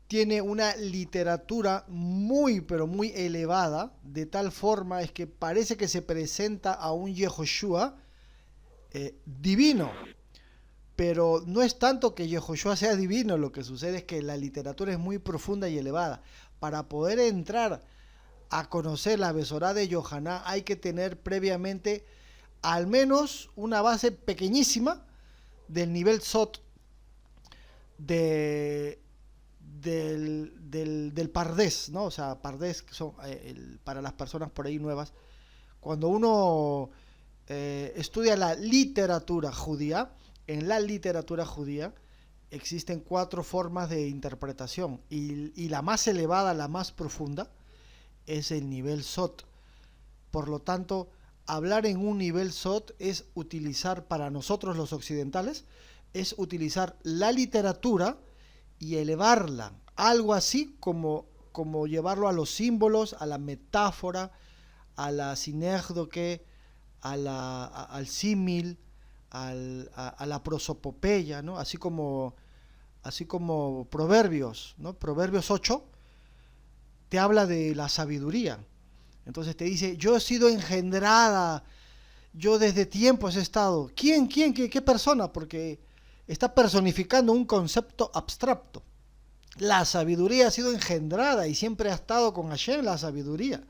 tiene una literatura muy, pero muy elevada, de tal forma es que parece que se presenta a un Yehoshua divino. Pero no es tanto que Yehoshua sea divino, lo que sucede es que la literatura es muy profunda y elevada. Para poder entrar a conocer la Besorá de Yohanan hay que tener previamente al menos una base pequeñísima del nivel Sot de del Pardés, ¿no? O sea, Pardés, que son, para las personas por ahí nuevas, cuando uno estudia la literatura judía, en la literatura judía existen cuatro formas de interpretación y la más elevada, la más profunda, es el nivel SOT. Por lo tanto, hablar en un nivel SOT es utilizar, para nosotros los occidentales, es utilizar la literatura y elevarla. Algo así como llevarlo a los símbolos, a la metáfora, a la sinécdoque, al símil, a la prosopopeya, ¿no? Así como Proverbios, ¿no? Proverbios 8 te habla de la sabiduría. Entonces te dice, yo he sido engendrada, yo desde tiempos he estado. ¿Quién? ¿Qué persona? Porque está personificando un concepto abstracto. La sabiduría ha sido engendrada y siempre ha estado con Hashem la sabiduría.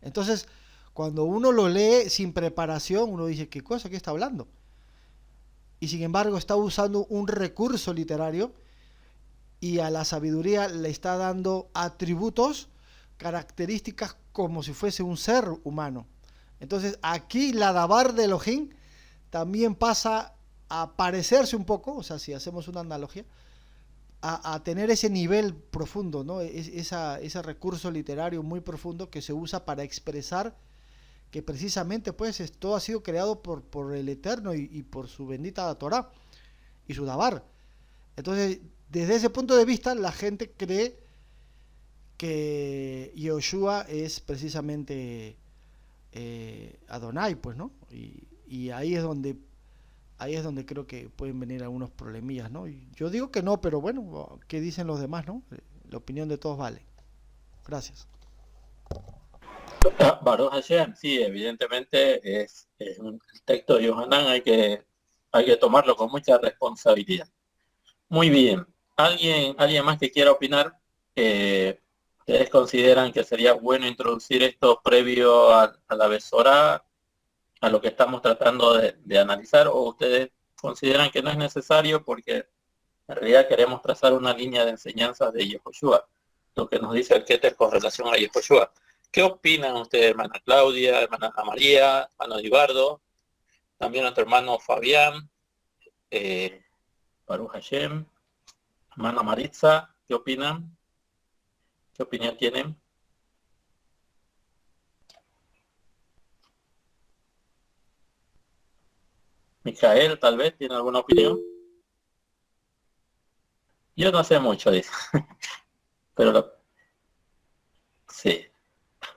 Entonces, cuando uno lo lee sin preparación, uno dice, ¿qué cosa? ¿Qué está hablando? Y sin embargo está usando un recurso literario y a la sabiduría le está dando atributos, características como si fuese un ser humano. Entonces aquí la Dabar de Elohim también pasa a parecerse un poco, o sea, si hacemos una analogía, a tener ese nivel profundo, ¿no? Ese recurso literario muy profundo que se usa para expresar que precisamente pues todo ha sido creado por el Eterno y por su bendita Torah y su Dabar. Entonces, desde ese punto de vista, la gente cree que Yoshua es precisamente Adonai, pues, ¿no? Y ahí es donde creo que pueden venir algunos problemillas, ¿no? Y yo digo que no, pero bueno, ¿qué dicen los demás, no? La opinión de todos vale. Gracias. Baruch Hashem, sí, evidentemente es un texto de Yohanan, hay que tomarlo con mucha responsabilidad. Muy bien. ¿Alguien más que quiera opinar? ¿Ustedes consideran que sería bueno introducir esto previo a la Besorá, a lo que estamos tratando de analizar, o ustedes consideran que no es necesario porque en realidad queremos trazar una línea de enseñanzas de Yehoshua, lo que nos dice el Keter con relación a Yehoshua? ¿Qué opinan ustedes, hermana Claudia, hermana Ana María, hermano Eduardo, también nuestro hermano Fabián, Baruch Hashem, hermana Maritza? ¿Qué opinan? ¿Qué opinión tienen? Micael, tal vez, ¿tiene alguna opinión? Yo no sé mucho, dice. Pero sí.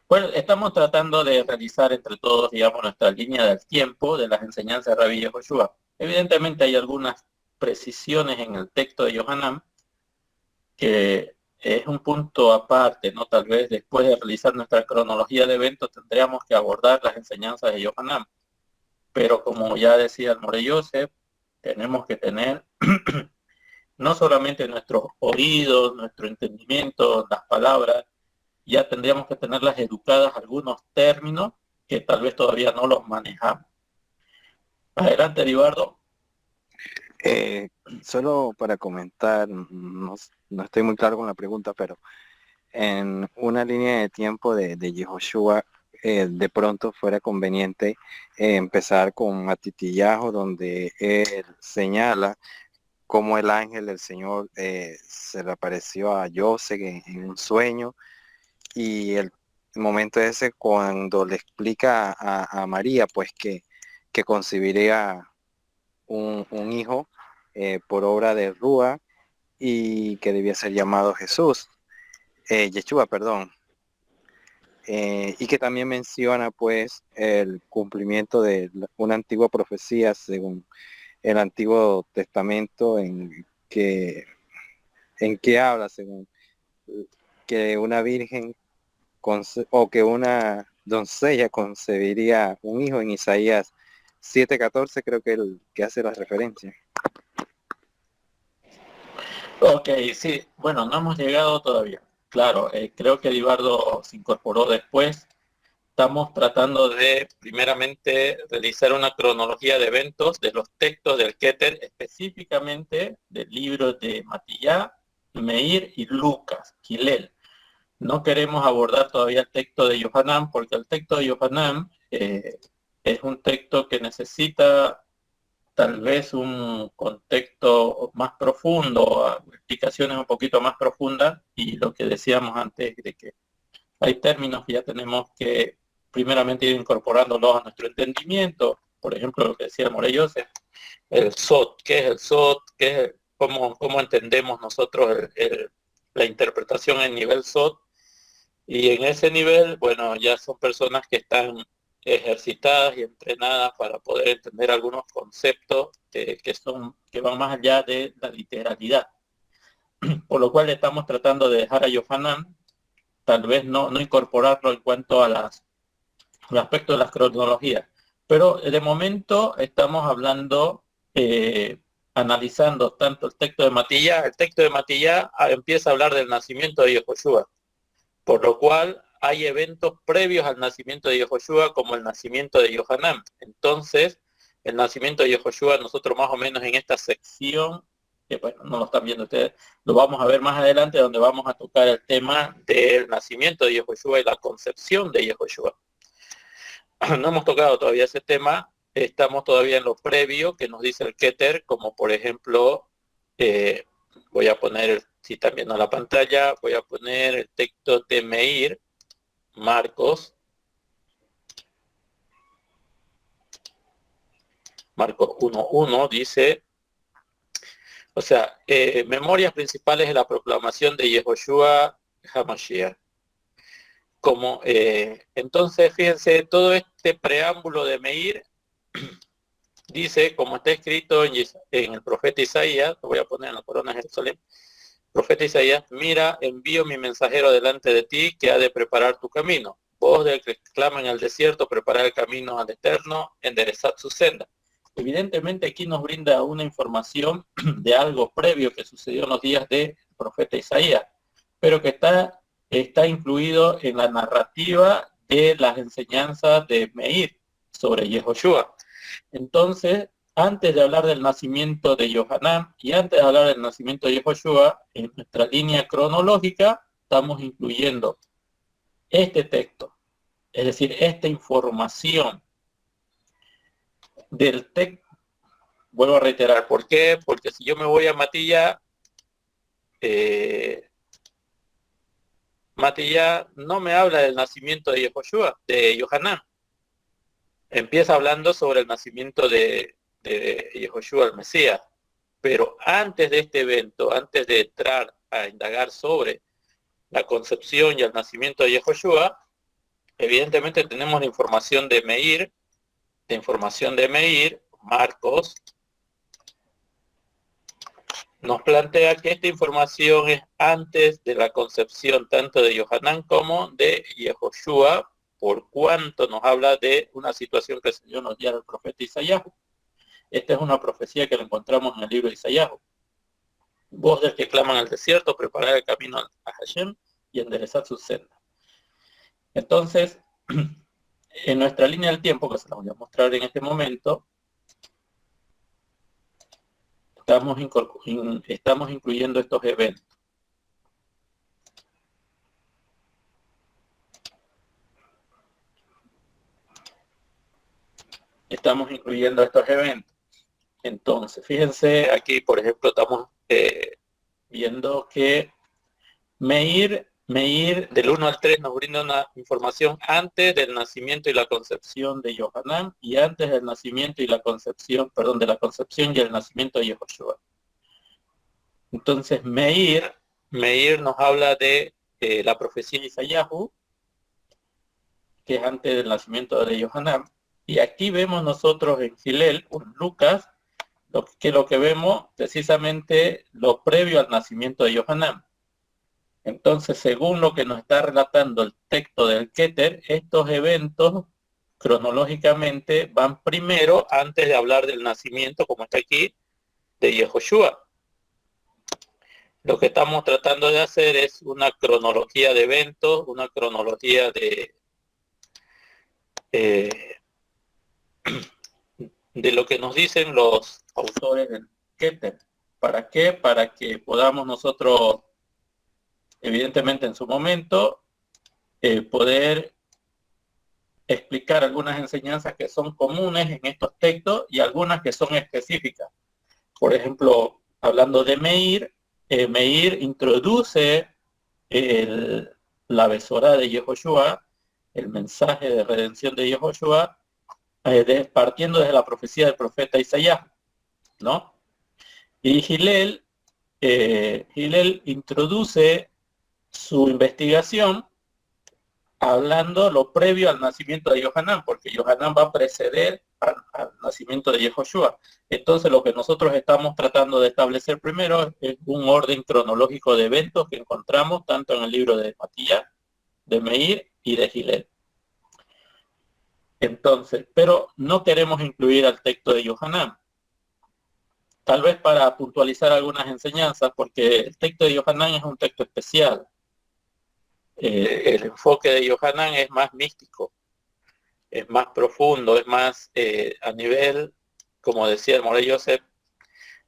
Bueno, estamos tratando de realizar entre todos, digamos, nuestra línea del tiempo de las enseñanzas de Rabbi Yehoshua. Evidentemente hay algunas precisiones en el texto de Yohanan que es un punto aparte, ¿no? Tal vez después de realizar nuestra cronología de eventos tendríamos que abordar las enseñanzas de Yohanan. Pero como ya decía el Morey Yosef, tenemos que tener no solamente nuestros oídos, nuestro entendimiento, las palabras, ya tendríamos que tenerlas educadas algunos términos que tal vez todavía no los manejamos. Adelante, Eduardo. Solo para comentar, no estoy muy claro con la pregunta, pero en una línea de tiempo de Yehoshua, de pronto fuera conveniente empezar con Matitiyahu, donde él señala cómo el ángel del Señor se le apareció a Yosef en un sueño, y el momento ese cuando le explica a María pues que concibiría un hijo por obra de Rúa, y que debía ser llamado Jesús, Yeshua, perdón, y que también menciona pues el cumplimiento de una antigua profecía según el Antiguo Testamento en que habla según que una virgen o que una doncella concebiría un hijo en Isaías 7:14, creo que el que hace la referencia. Ok, sí, bueno, no hemos llegado todavía. Claro, creo que Eduardo se incorporó después. Estamos tratando de, primeramente, realizar una cronología de eventos de los textos del Keter, específicamente del libro de Matillá Meir y Lucas, Hillel. No queremos abordar todavía el texto de Yohanan, porque el texto de Yohanan es un texto que necesita tal vez un contexto más profundo, explicaciones un poquito más profundas, y lo que decíamos antes de que hay términos que ya tenemos que primeramente ir incorporándolos a nuestro entendimiento. Por ejemplo, lo que decía Morellos, el SOT. ¿Qué es el SOT? ¿Cómo entendemos nosotros la interpretación en nivel SOT? Y en ese nivel, bueno, ya son personas que están ejercitadas y entrenadas para poder entender algunos conceptos que van más allá de la literalidad. Por lo cual estamos tratando de dejar a Yohanan, tal vez no incorporarlo en cuanto a al aspecto de las cronologías. Pero de momento estamos hablando, analizando tanto el texto de Matilla. El texto de Matilla empieza a hablar del nacimiento de Yehoshua, por lo cual hay eventos previos al nacimiento de Yehoshua, como el nacimiento de Yohanan. Entonces, el nacimiento de Yehoshua, nosotros más o menos en esta sección, que bueno, no lo están viendo ustedes, lo vamos a ver más adelante, donde vamos a tocar el tema del nacimiento de Yehoshua y la concepción de Yehoshua. No hemos tocado todavía ese tema, estamos todavía en lo previo que nos dice el Keter, como por ejemplo, voy a poner, si están viendo la pantalla, voy a poner el texto de Meir, Marcos 1.1, dice, o sea, memorias principales de la proclamación de Yehoshua HaMashiach. Entonces, fíjense, todo este preámbulo de Meir dice, como está escrito en el profeta Isaías, lo voy a poner en la corona de Jerusalén, profeta Isaías, mira, envío mi mensajero delante de ti que ha de preparar tu camino. Voz del que clama en el desierto, preparar el camino al Eterno, enderezad su senda. Evidentemente aquí nos brinda una información de algo previo que sucedió en los días del profeta Isaías, pero que está incluido en la narrativa de las enseñanzas de Meir sobre Yehoshua. Entonces, antes de hablar del nacimiento de Yohanan y antes de hablar del nacimiento de Yehoshua, en nuestra línea cronológica estamos incluyendo este texto, es decir, esta información del texto. Vuelvo a reiterar, ¿por qué? Porque si yo me voy a Matilla, Matilla no me habla del nacimiento de Yehoshua, de Yohanan. Empieza hablando sobre el nacimiento de Yehoshua el Mesías. Pero antes de este evento, antes de entrar a indagar sobre la concepción y el nacimiento de Yehoshua, evidentemente tenemos la información de Meir, Marcos, nos plantea que esta información es antes de la concepción tanto de Yohanan como de Yehoshua, por cuanto nos habla de una situación que se dio en los días del profeta Isaías. Esta es una profecía que la encontramos en el libro de Isaías. Voz del que claman al desierto, preparar el camino a Hashem y enderezar su senda. Entonces, en nuestra línea del tiempo, que se la voy a mostrar en este momento, estamos incluyendo estos eventos. Estamos incluyendo estos eventos. Entonces, fíjense, aquí, por ejemplo, estamos viendo que Meir del 1 al 3 nos brinda una información antes del nacimiento y la concepción de Yohanan y antes del nacimiento y la concepción, de la concepción y el nacimiento de Yehoshua. Entonces, Meir nos habla de la profecía de Isaías, que es antes del nacimiento de Yohanan. Y aquí vemos nosotros en Hillel, o en Lucas, lo que vemos precisamente lo previo al nacimiento de Yohanan. Entonces, según lo que nos está relatando el texto del Keter, estos eventos cronológicamente van primero antes de hablar del nacimiento, como está aquí, de Yehoshua. Lo que estamos tratando de hacer es una cronología de eventos, una cronología de lo que nos dicen los autores del Keter, ¿Para qué? Para que podamos nosotros, evidentemente en su momento, poder explicar algunas enseñanzas que son comunes en estos textos y algunas que son específicas. Por ejemplo, hablando de Meir, Meir introduce la besora de Yehoshua, el mensaje de redención de Yehoshua, partiendo desde la profecía del profeta Isaías, ¿no? Y Hillel introduce su investigación hablando lo previo al nacimiento de Yohanan, porque Yohanan va a preceder al nacimiento de Yehoshua. Entonces lo que nosotros estamos tratando de establecer primero es un orden cronológico de eventos que encontramos tanto en el libro de Matías, de Meir y de Hillel. Entonces, pero no queremos incluir al texto de Yohanan. Tal vez para puntualizar algunas enseñanzas, porque el texto de Yohanan es un texto especial. El enfoque de Yohanan es más místico, es más profundo, es más a nivel, como decía el Morey Joseph,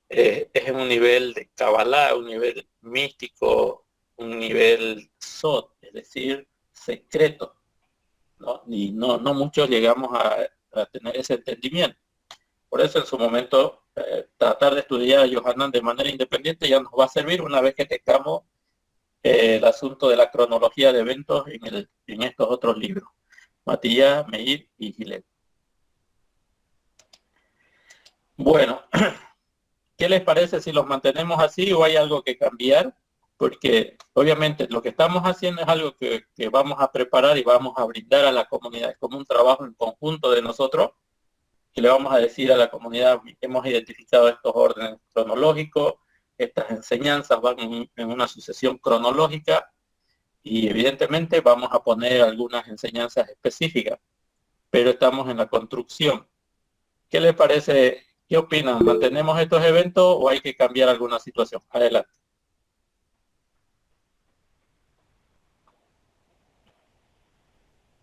es en un nivel de Kabbalah, un nivel místico, un nivel sod, es decir, secreto, ¿no? Y no muchos llegamos a tener ese entendimiento. Por eso en su momento tratar de estudiar a Yohanan de manera independiente ya nos va a servir una vez que tengamos el asunto de la cronología de eventos en estos otros libros, Matías, Meir y Hillel. Bueno, ¿qué les parece si los mantenemos así o hay algo que cambiar? Porque obviamente lo que estamos haciendo es algo que vamos a preparar y vamos a brindar a la comunidad. Es como un trabajo en conjunto de nosotros que le vamos a decir a la comunidad: hemos identificado estos órdenes cronológicos, estas enseñanzas van en una sucesión cronológica y evidentemente vamos a poner algunas enseñanzas específicas, pero estamos en la construcción. ¿Qué les parece? ¿Qué opinan? ¿Mantenemos estos eventos o hay que cambiar alguna situación? Adelante.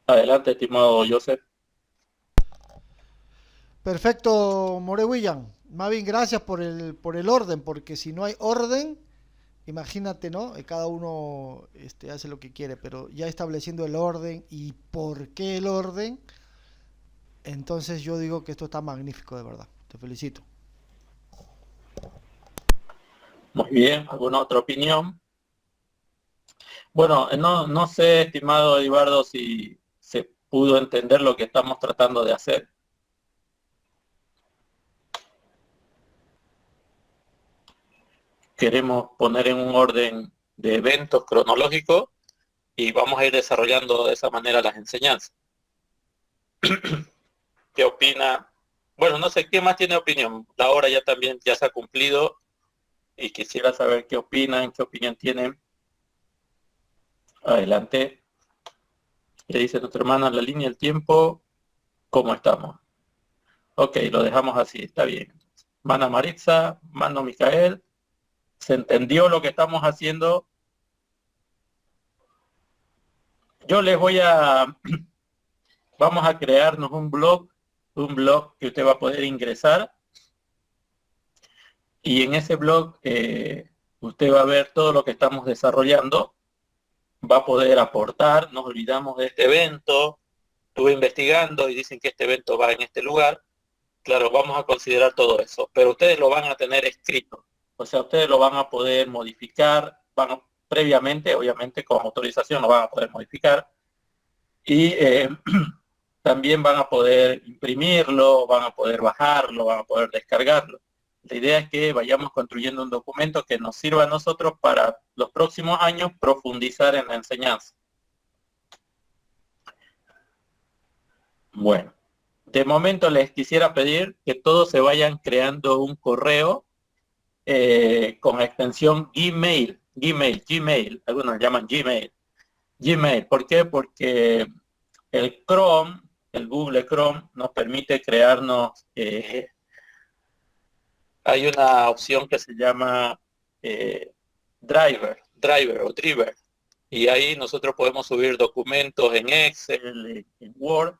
Adelante, estimado Joseph. Perfecto, More William. Mavin, gracias por el orden, porque si no hay orden, imagínate, ¿no? Cada uno hace lo que quiere, pero ya estableciendo el orden y por qué el orden, entonces yo digo que esto está magnífico, de verdad. Te felicito. Muy bien, ¿alguna otra opinión? Bueno, no sé, estimado Eduardo, si se pudo entender lo que estamos tratando de hacer. Queremos poner en un orden de eventos cronológicos y vamos a ir desarrollando de esa manera las enseñanzas. ¿Qué opina? Bueno, no sé, ¿qué más tiene opinión? La hora ya también ya se ha cumplido y quisiera saber qué opinan, qué opinión tienen. Adelante. Le dice nuestra hermana la línea del tiempo, ¿cómo estamos? Ok, lo dejamos así, está bien. Mana Maritza, Mano Micael, ¿se entendió lo que estamos haciendo? Yo les voy a... Vamos a crearnos un blog que usted va a poder ingresar. Y en ese blog usted va a ver todo lo que estamos desarrollando. Va a poder aportar, nos olvidamos de este evento, estuve investigando y dicen que este evento va en este lugar. Claro, vamos a considerar todo eso, pero ustedes lo van a tener escrito. O sea, ustedes lo van a poder modificar, previamente, obviamente con autorización lo van a poder modificar. Y también van a poder imprimirlo, van a poder bajarlo, van a poder descargarlo. La idea es que vayamos construyendo un documento que nos sirva a nosotros para los próximos años profundizar en la enseñanza. Bueno, de momento les quisiera pedir que todos se vayan creando un correo con extensión Gmail, algunos llaman Gmail. ¿Por qué? Porque el Chrome, el Google Chrome, nos permite crearnos, hay una opción que se llama Driver, y ahí nosotros podemos subir documentos en Excel, en Word,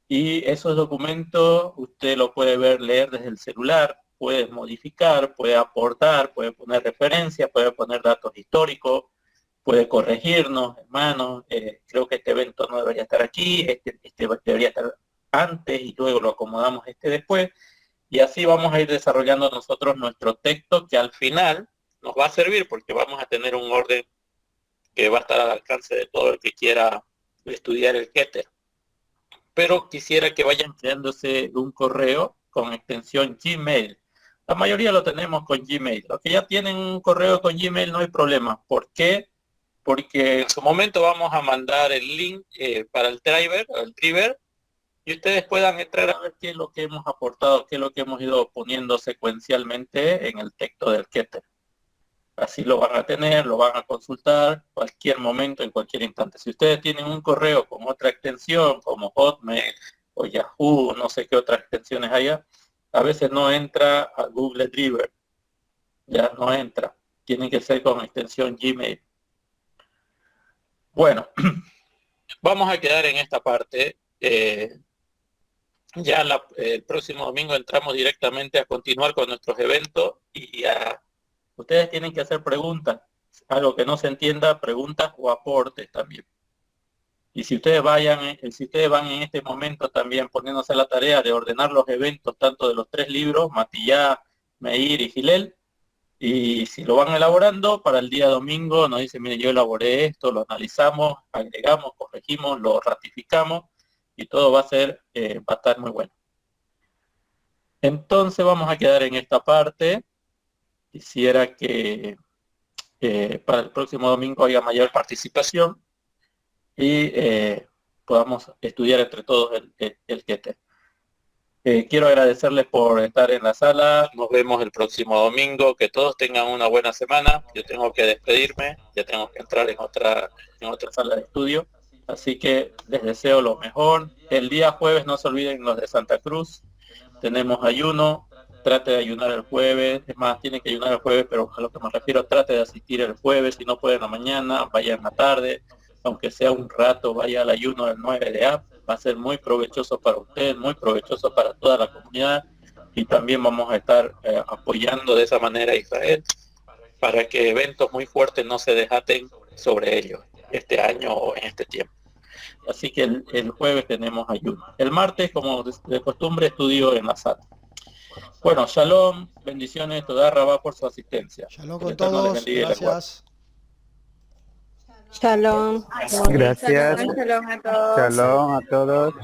y esos documentos usted lo puede leer desde el celular, puede modificar, puede aportar, puede poner referencias, puede poner datos históricos, puede corregirnos, hermanos, creo que este evento no debería estar aquí, este debería estar antes y luego lo acomodamos después, y así vamos a ir desarrollando nosotros nuestro texto, que al final nos va a servir porque vamos a tener un orden que va a estar al alcance de todo el que quiera estudiar el Keter. Pero quisiera que vayan creándose un correo con extensión Gmail. La mayoría lo tenemos con Gmail. Los que ya tienen un correo con Gmail no hay problema. ¿Por qué? Porque en su momento vamos a mandar el link para el driver, y ustedes puedan entrar a ver qué es lo que hemos aportado, qué es lo que hemos ido poniendo secuencialmente en el texto del Keter. Así lo van a tener, lo van a consultar cualquier momento, en cualquier instante. Si ustedes tienen un correo con otra extensión, como Hotmail o Yahoo, no sé qué otras extensiones haya, a veces no entra a Google Drive, ya no entra. Tiene que ser con extensión Gmail. Bueno, vamos a quedar en esta parte. Ya el próximo domingo entramos directamente a continuar con nuestros eventos y ustedes tienen que hacer preguntas, algo que no se entienda, preguntas o aportes también. Y si ustedes van en este momento también poniéndose la tarea de ordenar los eventos, tanto de los 3 libros, Matillá, Meir y Gilel, y si lo van elaborando, para el día domingo nos dicen, mire, yo elaboré esto, lo analizamos, agregamos, corregimos, lo ratificamos, y todo va a estar muy bueno. Entonces vamos a quedar en esta parte. Quisiera que para el próximo domingo haya mayor participación y podamos estudiar entre todos el Keter. Quiero agradecerles por estar en la sala. Nos vemos el próximo domingo. Que todos tengan una buena semana. Yo tengo que despedirme, ya tengo que entrar en otra sala de estudio. Así que les deseo lo mejor. El día jueves no se olviden los de Santa Cruz. Tenemos ayuno. Trate de ayunar el jueves. Es más, tiene que ayunar el jueves, pero a lo que me refiero, trate de asistir el jueves. Si no puede en la mañana, vaya en la tarde. Aunque sea un rato, vaya al ayuno del 9 de Ab. Va a ser muy provechoso para usted, muy provechoso para toda la comunidad, y también vamos a estar apoyando de esa manera a Israel para que eventos muy fuertes no se desaten sobre ellos este año o en este tiempo. Así que el jueves tenemos ayuno. El martes, como de costumbre, estudio en la sala. Bueno, shalom, bendiciones, toda Rabá por su asistencia. Shalom con todos, gracias. Shalom. Gracias. Shalom a todos. Shalom a todos.